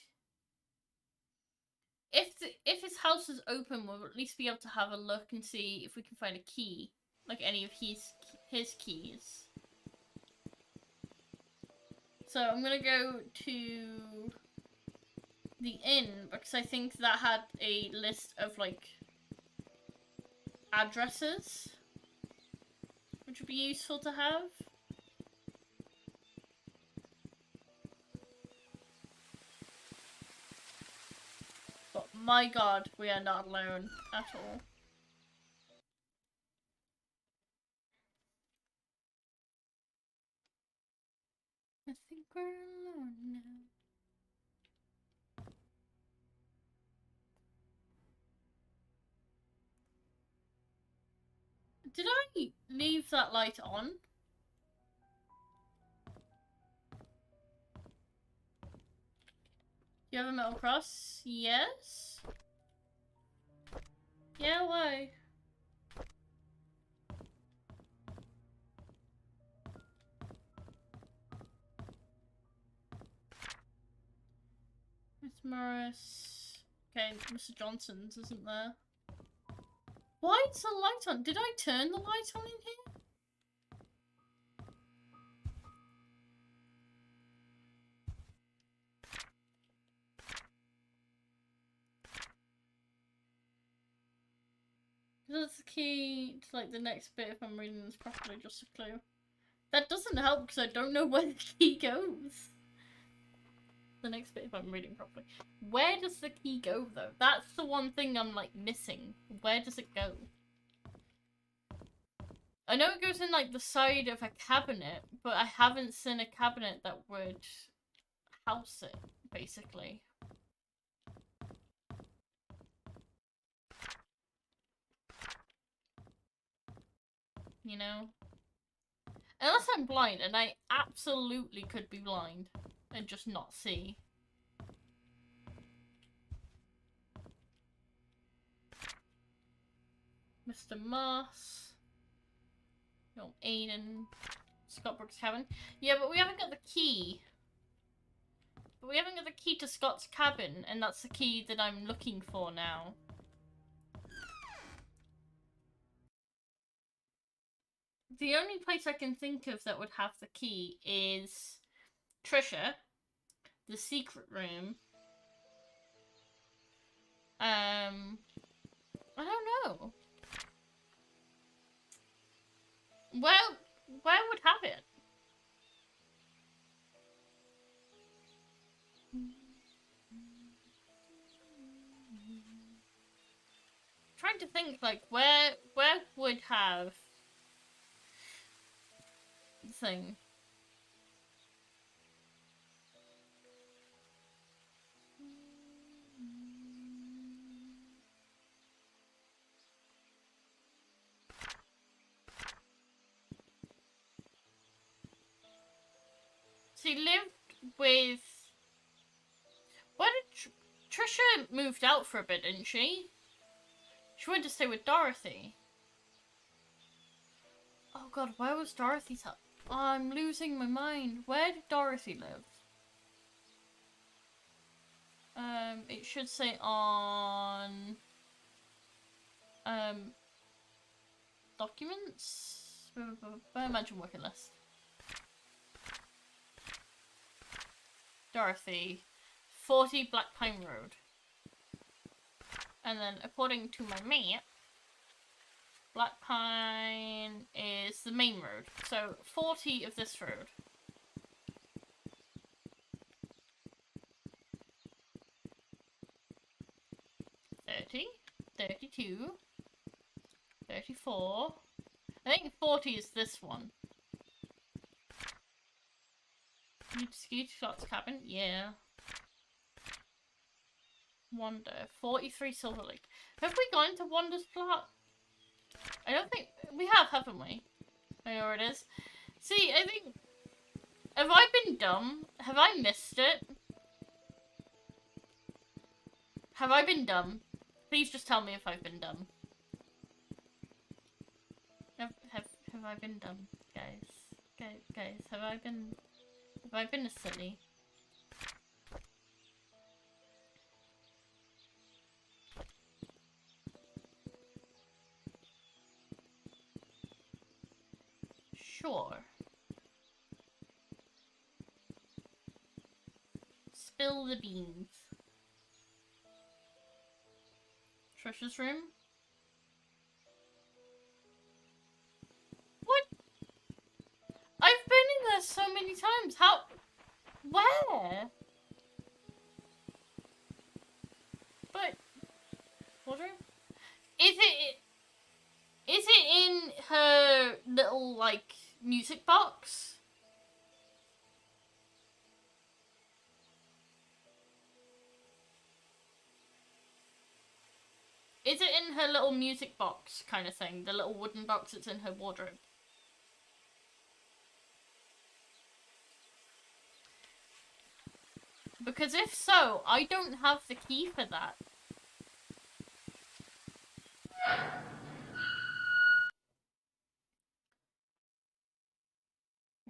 If his house is open, we'll at least be able to have a look and see if we can find a key. Like, any of his keys. So, I'm gonna go to the inn, because I think that had a list of, like, addresses, which would be useful to have. But my god, we are not alone at all. I think we're alone now. Did I leave that light on? You have a metal cross? Yes? Yeah, why? Miss Morris. Okay, Mr. Johnson's isn't there. Why is the light on? Did I turn the light on in here? That's the key to, like, the next bit if I'm reading this properly, just a clue. That doesn't help because I don't know where the key goes. The next bit if I'm reading properly. Where does the key go, though? That's the one thing I'm, like, missing. Where does it go? I know it goes in, like, the side of a cabinet, but I haven't seen a cabinet that would house it, basically. You know? Unless I'm blind, and I absolutely could be blind and just not see. Mr. Moss. Young Aiden. Scott Brooks' cabin. Yeah, but we haven't got the key. But we haven't got the key to Scott's cabin, and that's the key that I'm looking for now. The only place I can think of that would have the key is Trisha, the secret room. I don't know. Where would have it? Trying to think, like, where would have the thing? She lived with... Where did Trisha moved out for a bit, didn't she? She went to stay with Dorothy. Oh god, where was Dorothy's house? Oh, I'm losing my mind. Where did Dorothy live? It should say on... Documents? Imagine working list. Dorothy. 40 Black Pine Road. And then, according to my map, Black Pine is the main road. So 40 of this road. 30, 32, 34. I think 40 is this one. Ski Shots Cabin? Yeah. Wonder. 43 Silver Lake. Have we gone to Wander's Plot? I don't think... We have, haven't we? I know where it is. See, I think... Have I been dumb? Have I missed it? Have I been dumb? Please just tell me if I've been dumb. Have I been dumb, guys? Guys, have I been a silly? Sure. Spill the beans. Trisha's room? What? I've been in there so many times. How? Where? But... Wardrobe? Is it in her little, like, music box? Is it in her little music box kind of thing? The little wooden box that's in her wardrobe? Because if so, I don't have the key for that.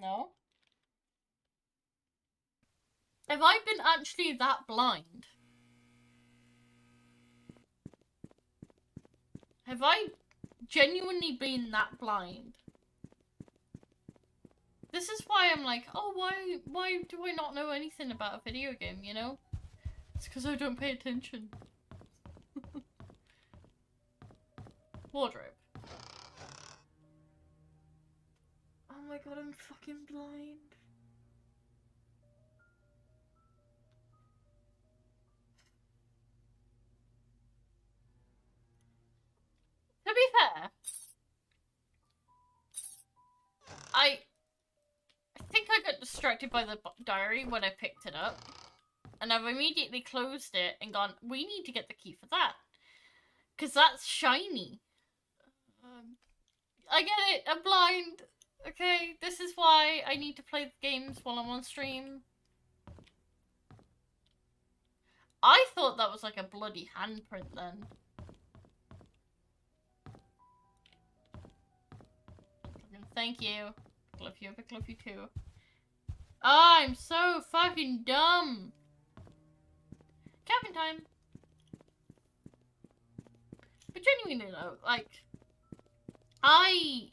No? Have I been actually that blind? Have I genuinely been that blind? This is why I'm like, oh, why do I not know anything about a video game, you know? It's because I don't pay attention. Wardrobe. Oh my god, I'm fucking blind. To be fair, I think I got distracted by the diary when I picked it up. And I've immediately closed it and gone, we need to get the key for that. Because that's shiny. I get it, I'm blind. Okay, this is why I need to play the games while I'm on stream. I thought that was like a bloody handprint then. Thank you. Love you, I love you too. I'm so fucking dumb. Cabin time. But genuinely though, like, I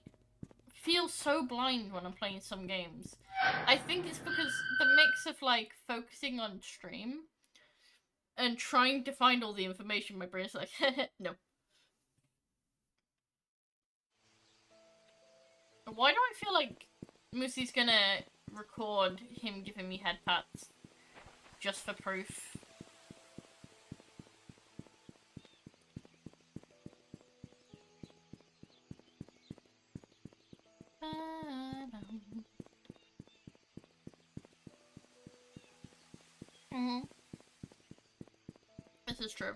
feel so blind when I'm playing some games. I think it's because the mix of like focusing on stream and trying to find all the information, my brain's like, no. Why do I feel like Moosey's gonna record him giving me head pats just for proof? This is true.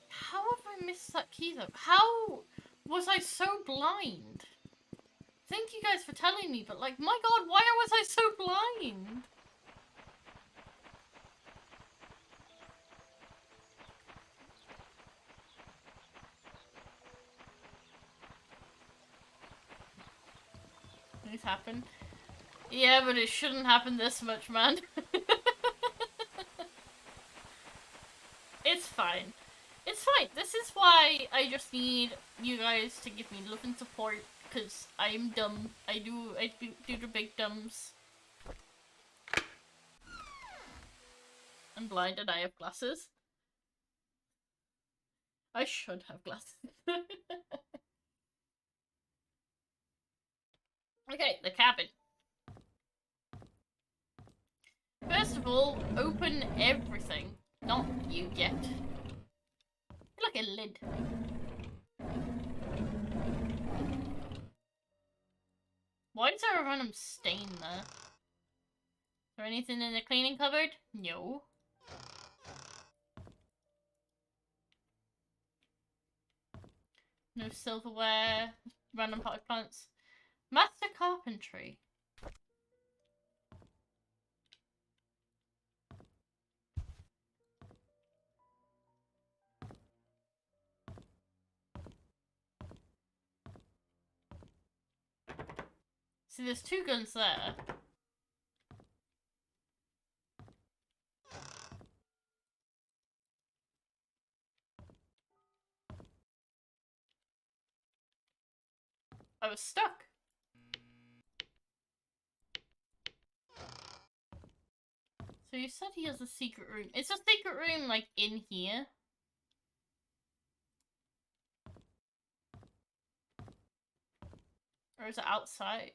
How have I missed that key though? How was I so blind? Thank you guys for telling me, but like, my god, why was I so blind? Things happen. Yeah, but it shouldn't happen this much, man. It's fine. It's fine. This is why I just need you guys to give me love and support, because I'm dumb. I do the big dumbs. I'm blind and I have glasses. I should have glasses. Okay, the cabin. First of all, open everything. Not you yet. Like a lid. Why is there a random stain there? Is there anything in the cleaning cupboard? No. No silverware. Random potted plants. Master carpentry. See, there's 2 guns there. I was stuck. So you said he has a secret room. Is the secret room, like, in here? Or is it outside?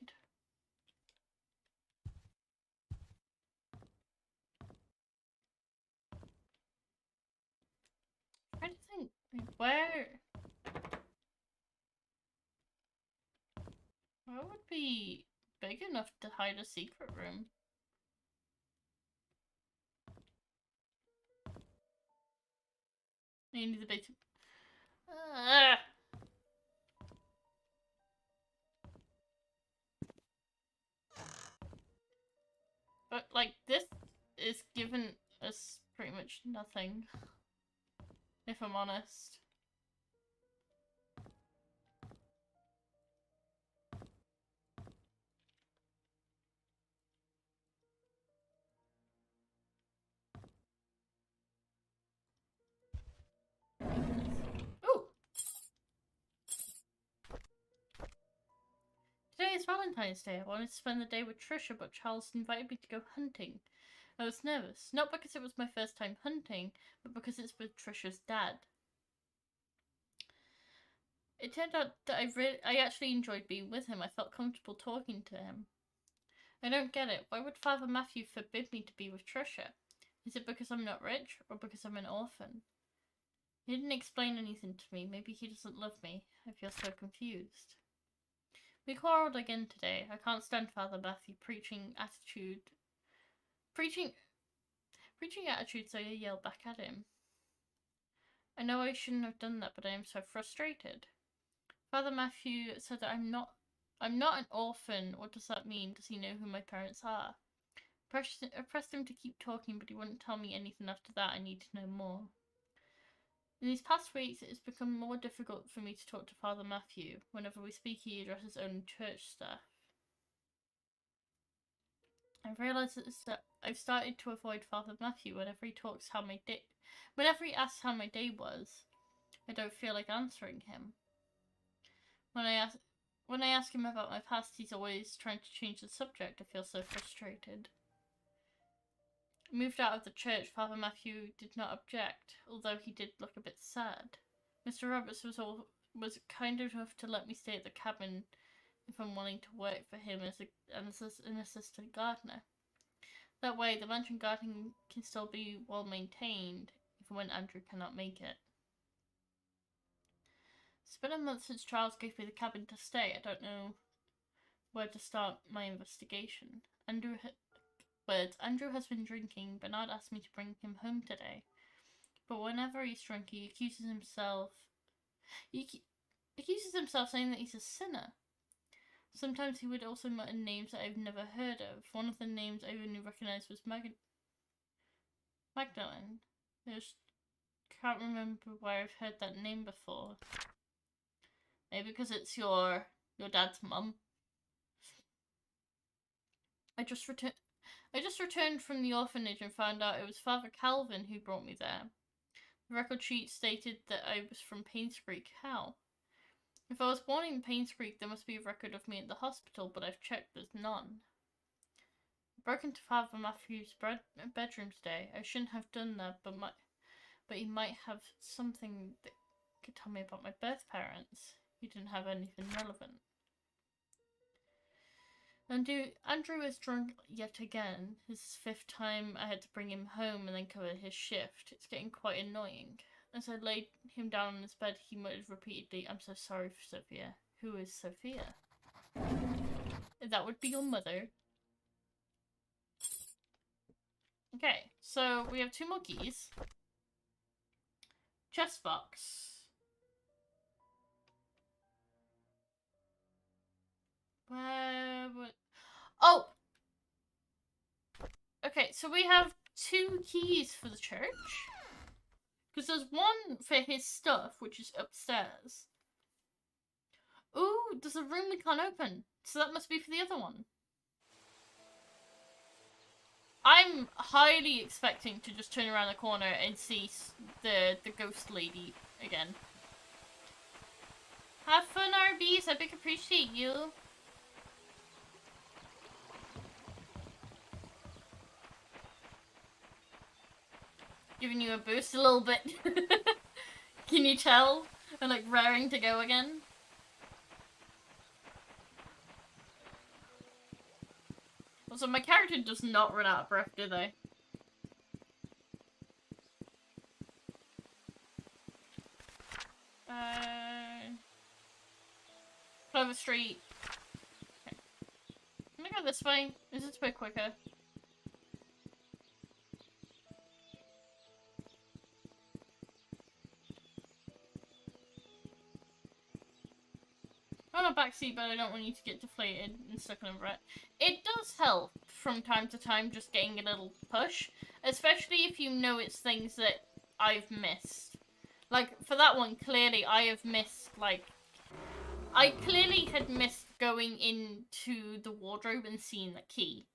I think, where would be big enough to hide a secret room? You need the basement. But, like, this is given us pretty much nothing. If I'm honest. Ooh! Today is Valentine's Day. I wanted to spend the day with Trisha, but Charles invited me to go hunting. I was nervous, not because it was my first time hunting, but because it's with Trisha's dad. It turned out that I actually enjoyed being with him. I felt comfortable talking to him. I don't get it. Why would Father Matthew forbid me to be with Trisha? Is it because I'm not rich, or because I'm an orphan? He didn't explain anything to me. Maybe he doesn't love me. I feel so confused. We quarrelled again today. I can't stand Father Matthew preaching attitude, so I yell back at him. I know I shouldn't have done that, but I am so frustrated. Father Matthew said that I'm not an orphan. What does that mean? Does he know who my parents are? I pressed him to keep talking, but he wouldn't tell me anything after that. I need to know more. In these past weeks, it has become more difficult for me to talk to Father Matthew. Whenever we speak, he addresses only church stuff. I've realised that I've started to avoid Father Matthew whenever he asks how my day was. I don't feel like answering him. When I ask him about my past, he's always trying to change the subject. I feel so frustrated. Moved out of the church, Father Matthew did not object, although he did look a bit sad. Mr. Roberts was kind enough to let me stay at the cabin if I'm wanting to work for him as an assistant gardener. That way, the mansion garden can still be well maintained, even when Andrew cannot make it. It's been a month since Charles gave me the cabin to stay. I don't know where to start my investigation. Andrew has been drinking. Bernard asked me to bring him home today. But whenever he's drunk, he accuses himself saying that he's a sinner. Sometimes he would also mutter names that I've never heard of. One of the names I only recognised was Magdalene. I just can't remember where I've heard that name before. Maybe because it's your dad's mum. I just returned from the orphanage and found out it was Father Calvin who brought me there. The record sheet stated that I was from Painscreek. How? If I was born in Painscreek, there must be a record of me at the hospital, but I've checked, there's none. I broke into Father Matthew's bedroom today. I shouldn't have done that, but he might have something could tell me about my birth parents. You didn't have anything relevant. Andrew is drunk yet again. His 5th time I had to bring him home and then cover his shift. It's getting quite annoying. As I laid him down on his bed, he muttered repeatedly, "I'm so sorry for Sophia." Who is Sophia? That would be your mother. Okay, so we have 2 more keys. Chest box. Where would... Oh! Okay, so we have 2 keys for the church. Because there's one for his stuff, which is upstairs. Ooh, there's a room we can't open. So that must be for the other one. I'm highly expecting to just turn around the corner and see the ghost lady again. Have fun, RBs. I big appreciate you. Giving you a boost a little bit. Can you tell? I'm like raring to go again. Also, my character does not run out of breath, do they? Clover Street. Okay. Can I go this way? Is this a bit quicker? I'm on a backseat, but I don't want you to get deflated and stuck in a rut. It does help from time to time just getting a little push, especially if you know it's things that I've missed. Like, for that one, clearly I have missed, like... I clearly had missed going into the wardrobe and seeing the key.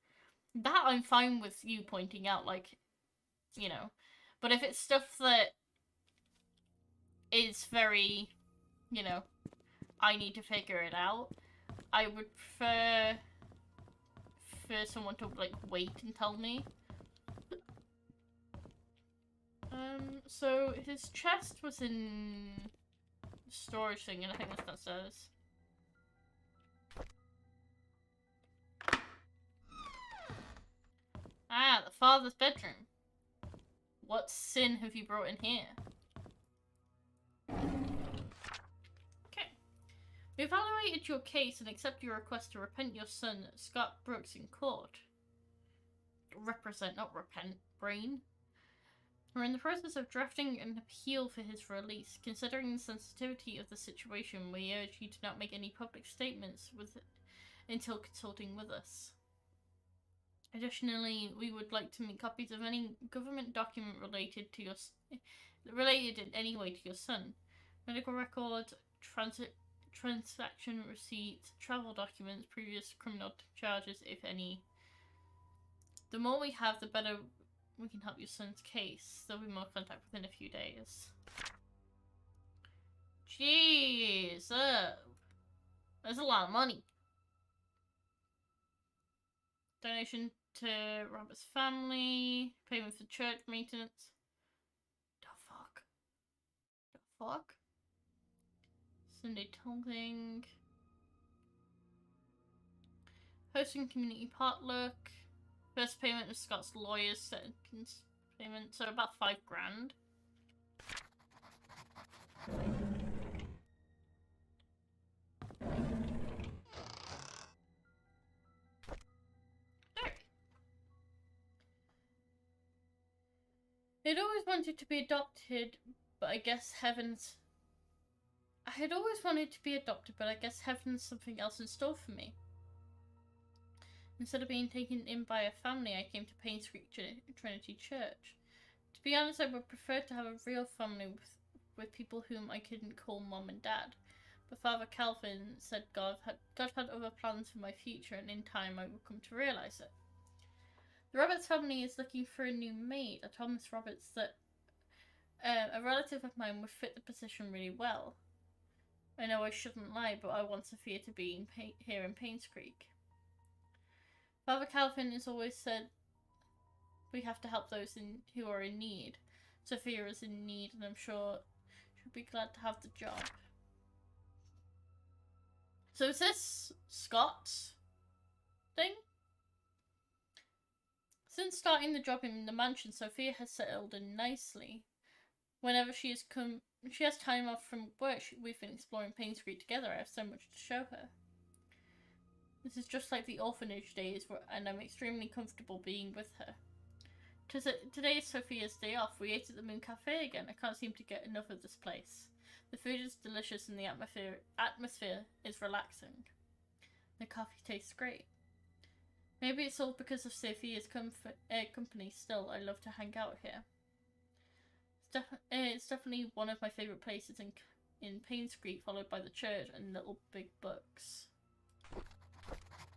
That I'm fine with you pointing out, like, you know. But if it's stuff that is very, you know, I need to figure it out, I would prefer for someone to, like, wait and tell me. So his chest was in the storage thing, and I think that's downstairs. Ah, the father's bedroom. What sin have you brought in here? Okay. We evaluated your case and accept your request to repent your son, Scott Brooks, in court. Represent, not repent, brain. We're in the process of drafting an appeal for his release. Considering the sensitivity of the situation, we urge you to not make any public statements until consulting with us. Additionally, we would like to make copies of any government document related in any way to your son. Medical records, transaction receipts, travel documents, previous criminal charges, if any. The more we have, the better we can help your son's case. There'll be more contact within a few days. Jeez, that's a lot of money. Donation to Robert's family, payment for church maintenance. The fuck? The fuck? Sunday tilting. Hosting community potluck. First payment of Scott's lawyer's second payment, so about $5 grand. I'd always wanted to be adopted, but I guess heaven's... I had always wanted to be adopted, but I guess heaven's something else in store for me. Instead of being taken in by a family, I came to Painscreek Trinity Church. To be honest, I would prefer to have a real family with people whom I couldn't call Mom and Dad. But Father Calvin said God had other plans for my future, and in time I would come to realise it. The Roberts family is looking for a new maid. I told Miss Roberts that a relative of mine would fit the position really well. I know I shouldn't lie, but I want Sophia to be here in Painscreek. Father Calvin has always said we have to help those who are in need. Sophia is in need, and I'm sure she'll be glad to have the job. So is this Scott's thing? Since starting the job in the mansion, Sophia has settled in nicely. Whenever she has time off from work, we've been exploring Painscreek together. I have so much to show her. This is just like the orphanage days, and I'm extremely comfortable being with her. Today is Sophia's day off. We ate at the Moon Cafe again. I can't seem to get enough of this place. The food is delicious and the atmosphere is relaxing. The coffee tastes great. Maybe it's all because of Sophia's company. Still, I love to hang out here. It's definitely one of my favourite places in Painscreek, followed by the church and Little Big Books.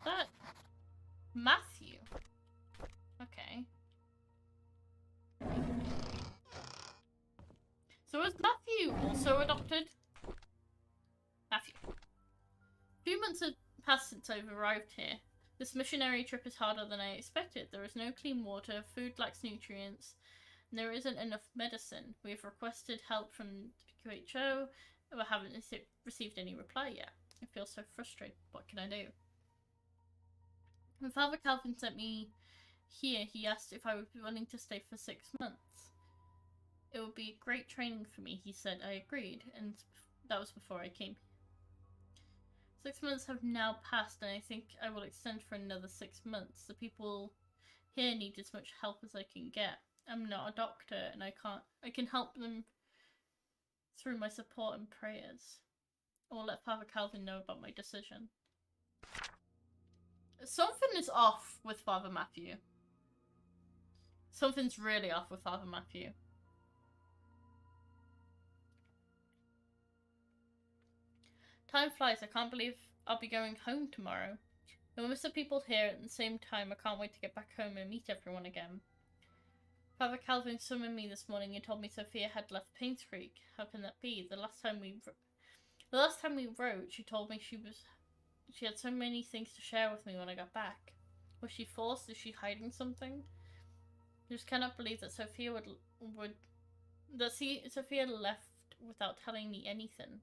That... Matthew. Okay. So is Matthew also adopted? Matthew. A few months have passed since I've arrived here. This missionary trip is harder than I expected. There is no clean water, food lacks nutrients, and there isn't enough medicine. We have requested help from the WHO, but haven't received any reply yet. I feel so frustrated. What can I do? When Father Calvin sent me here, he asked if I would be willing to stay for 6 months. It would be great training for me, he said. I agreed, and that was before I came. 6 months have now passed, and I think I will extend for another 6 months. The people here need as much help as I can get. I'm not a doctor, and I can help them through my support and prayers. I will let Father Calvin know about my decision. Something is off with Father Matthew. Something's really off with Father Matthew. Time flies. I can't believe I'll be going home tomorrow. There will miss the people here at the same time. I can't wait to get back home and meet everyone again. Father Calvin summoned me this morning and told me Sophia had left Painscreek. How can that be? The last time we wrote, she told me she had so many things to share with me when I got back. Was she forced? Is she hiding something? I just cannot believe that Sophia Sophia left without telling me anything.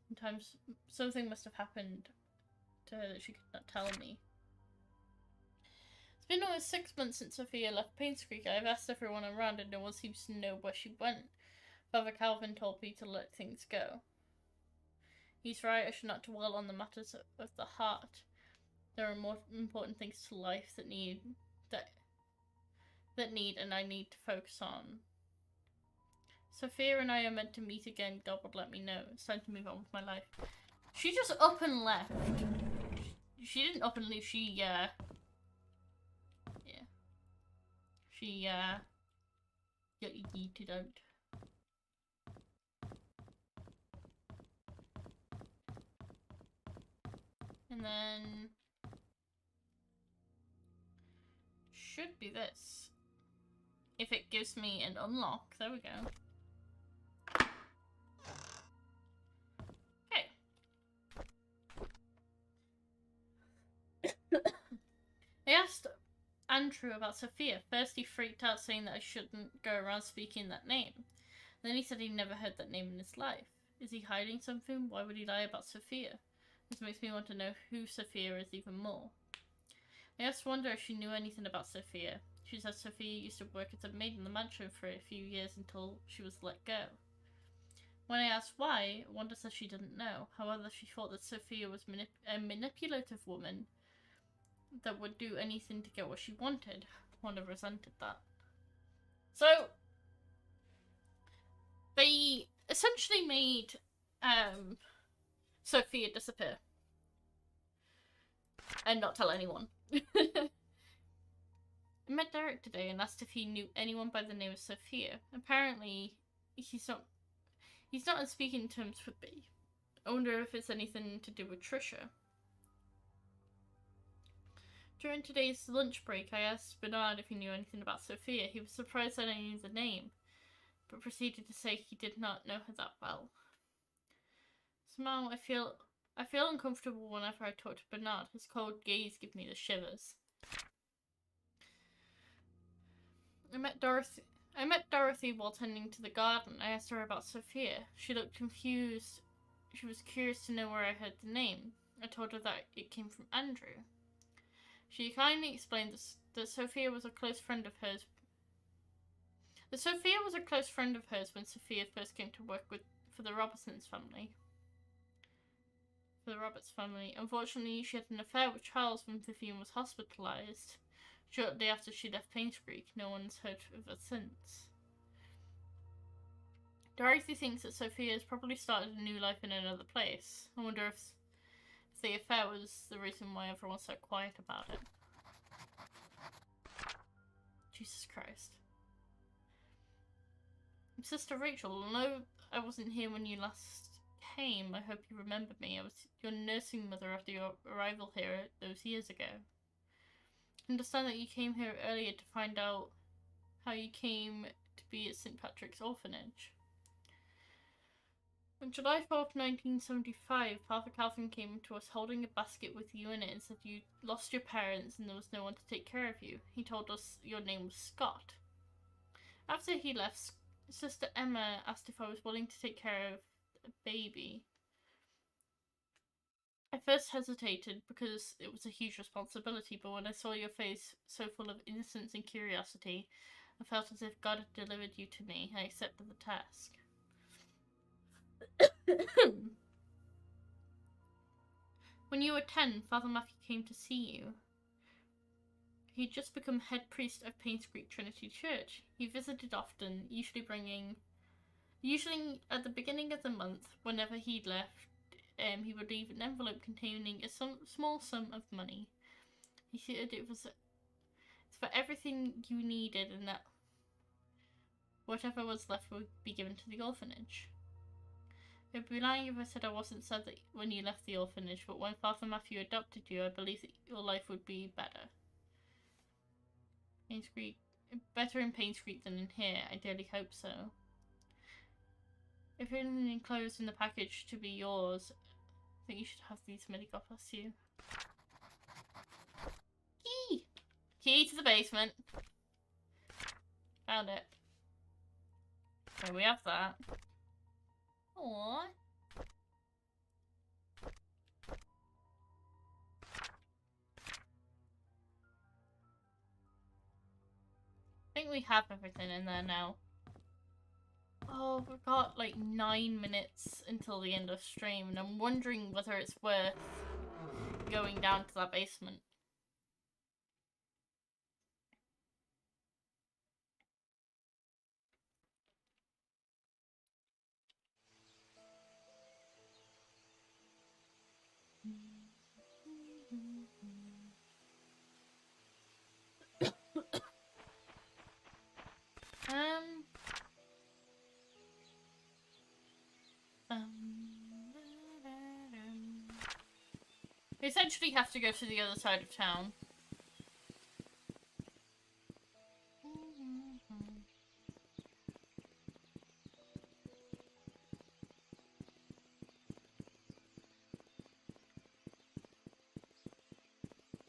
Sometimes something must have happened to her that she could not tell me. It's been almost 6 months since Sophia left Painscreek. I've asked everyone around and no one seems to know where she went. Father Calvin told me to let things go. He's right, I should not dwell on the matters of the heart. There are more important things to life that need and I need to focus on. Sophia and I are meant to meet again. God would let me know. It's time to move on with my life. She just up and left. She didn't up and leave. She got yeeted out. And then should be this. If it gives me an unlock, there we go. Okay. I asked Andrew about Sophia. First he freaked out saying that I shouldn't go around speaking that name. Then he said he'd never heard that name in his life. Is he hiding something? Why would he lie about Sophia? This makes me want to know who Sophia is even more. I asked Wanda if she knew anything about Sophia. She said Sophia used to work as a maid in the mansion for a few years until she was let go. When I asked why, Wanda said she didn't know. However, she thought that Sophia was a manipulative woman that would do anything to get what she wanted. Wanda resented that. So, they essentially made Sophia disappear. And not tell anyone. I met Derek today and asked if he knew anyone by the name of Sophia. Apparently, he's not on speaking terms with me. I wonder if it's anything to do with Trisha. During today's lunch break, I asked Bernard if he knew anything about Sophia. He was surprised that I knew the name, but proceeded to say he did not know her that well. Somehow, I feel uncomfortable whenever I talk to Bernard. His cold gaze gives me the shivers. I met Dorothy. I met Dorothy while tending to the garden. I asked her about Sophia. She looked confused. She was curious to know where I heard the name. I told her that it came from Andrew. She kindly explained that Sophia was a close friend of hers. That Sophia was a close friend of hers when Sophia first came to work for the Roberts family. Unfortunately, she had an affair with Charles when Vivian was hospitalized. Shortly after she left Painscreek, no one's heard of her since. Dorothy thinks that Sophia has probably started a new life in another place. I wonder if the affair was the reason why everyone's so quiet about it. Jesus Christ. Sister Rachel, no, I wasn't here when you last came. I hope you remember me. I was your nursing mother after your arrival here those years ago. I understand that you came here earlier to find out how you came to be at St. Patrick's Orphanage. On July 4th, 1975, Father Calvin came to us holding a basket with you in it and said you lost your parents and there was no one to take care of you. He told us your name was Scott. After he left, Sister Emma asked if I was willing to take care of a baby. I first hesitated because it was a huge responsibility, but when I saw your face so full of innocence and curiosity, I felt as if God had delivered you to me. I accepted the task. When you were 10, Father Matthew came to see you. He'd just become head priest of Painscreek Trinity Church. He visited often, usually at the beginning of the month, whenever he'd left, he would leave an envelope containing a small sum of money. He said it was for everything you needed and that whatever was left would be given to the orphanage. I'd be lying if I said I wasn't sad that when you left the orphanage, but when Father Matthew adopted you, I believed that your life would be better. Better in Painscreek than in here, I dearly hope so. If anything enclosed in the package to be yours, I think you should have these many. God bless you. Key! Key to the basement. Found it. So we have that. Aww. I think we have everything in there now. Oh, we've got like 9 minutes until the end of stream, and I'm wondering whether it's worth going down to that basement. We essentially have to go to the other side of town.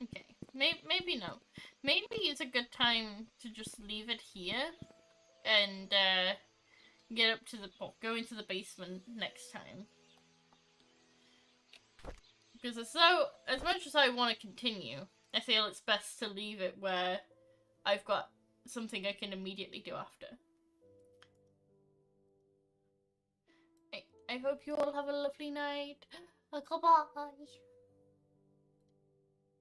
Okay, maybe no. Maybe it's a good time to just leave it here and get up to go into the basement next time. Because as much as I want to continue, I feel it's best to leave it where I've got something I can immediately do after. I hope you all have a lovely night. Goodbye.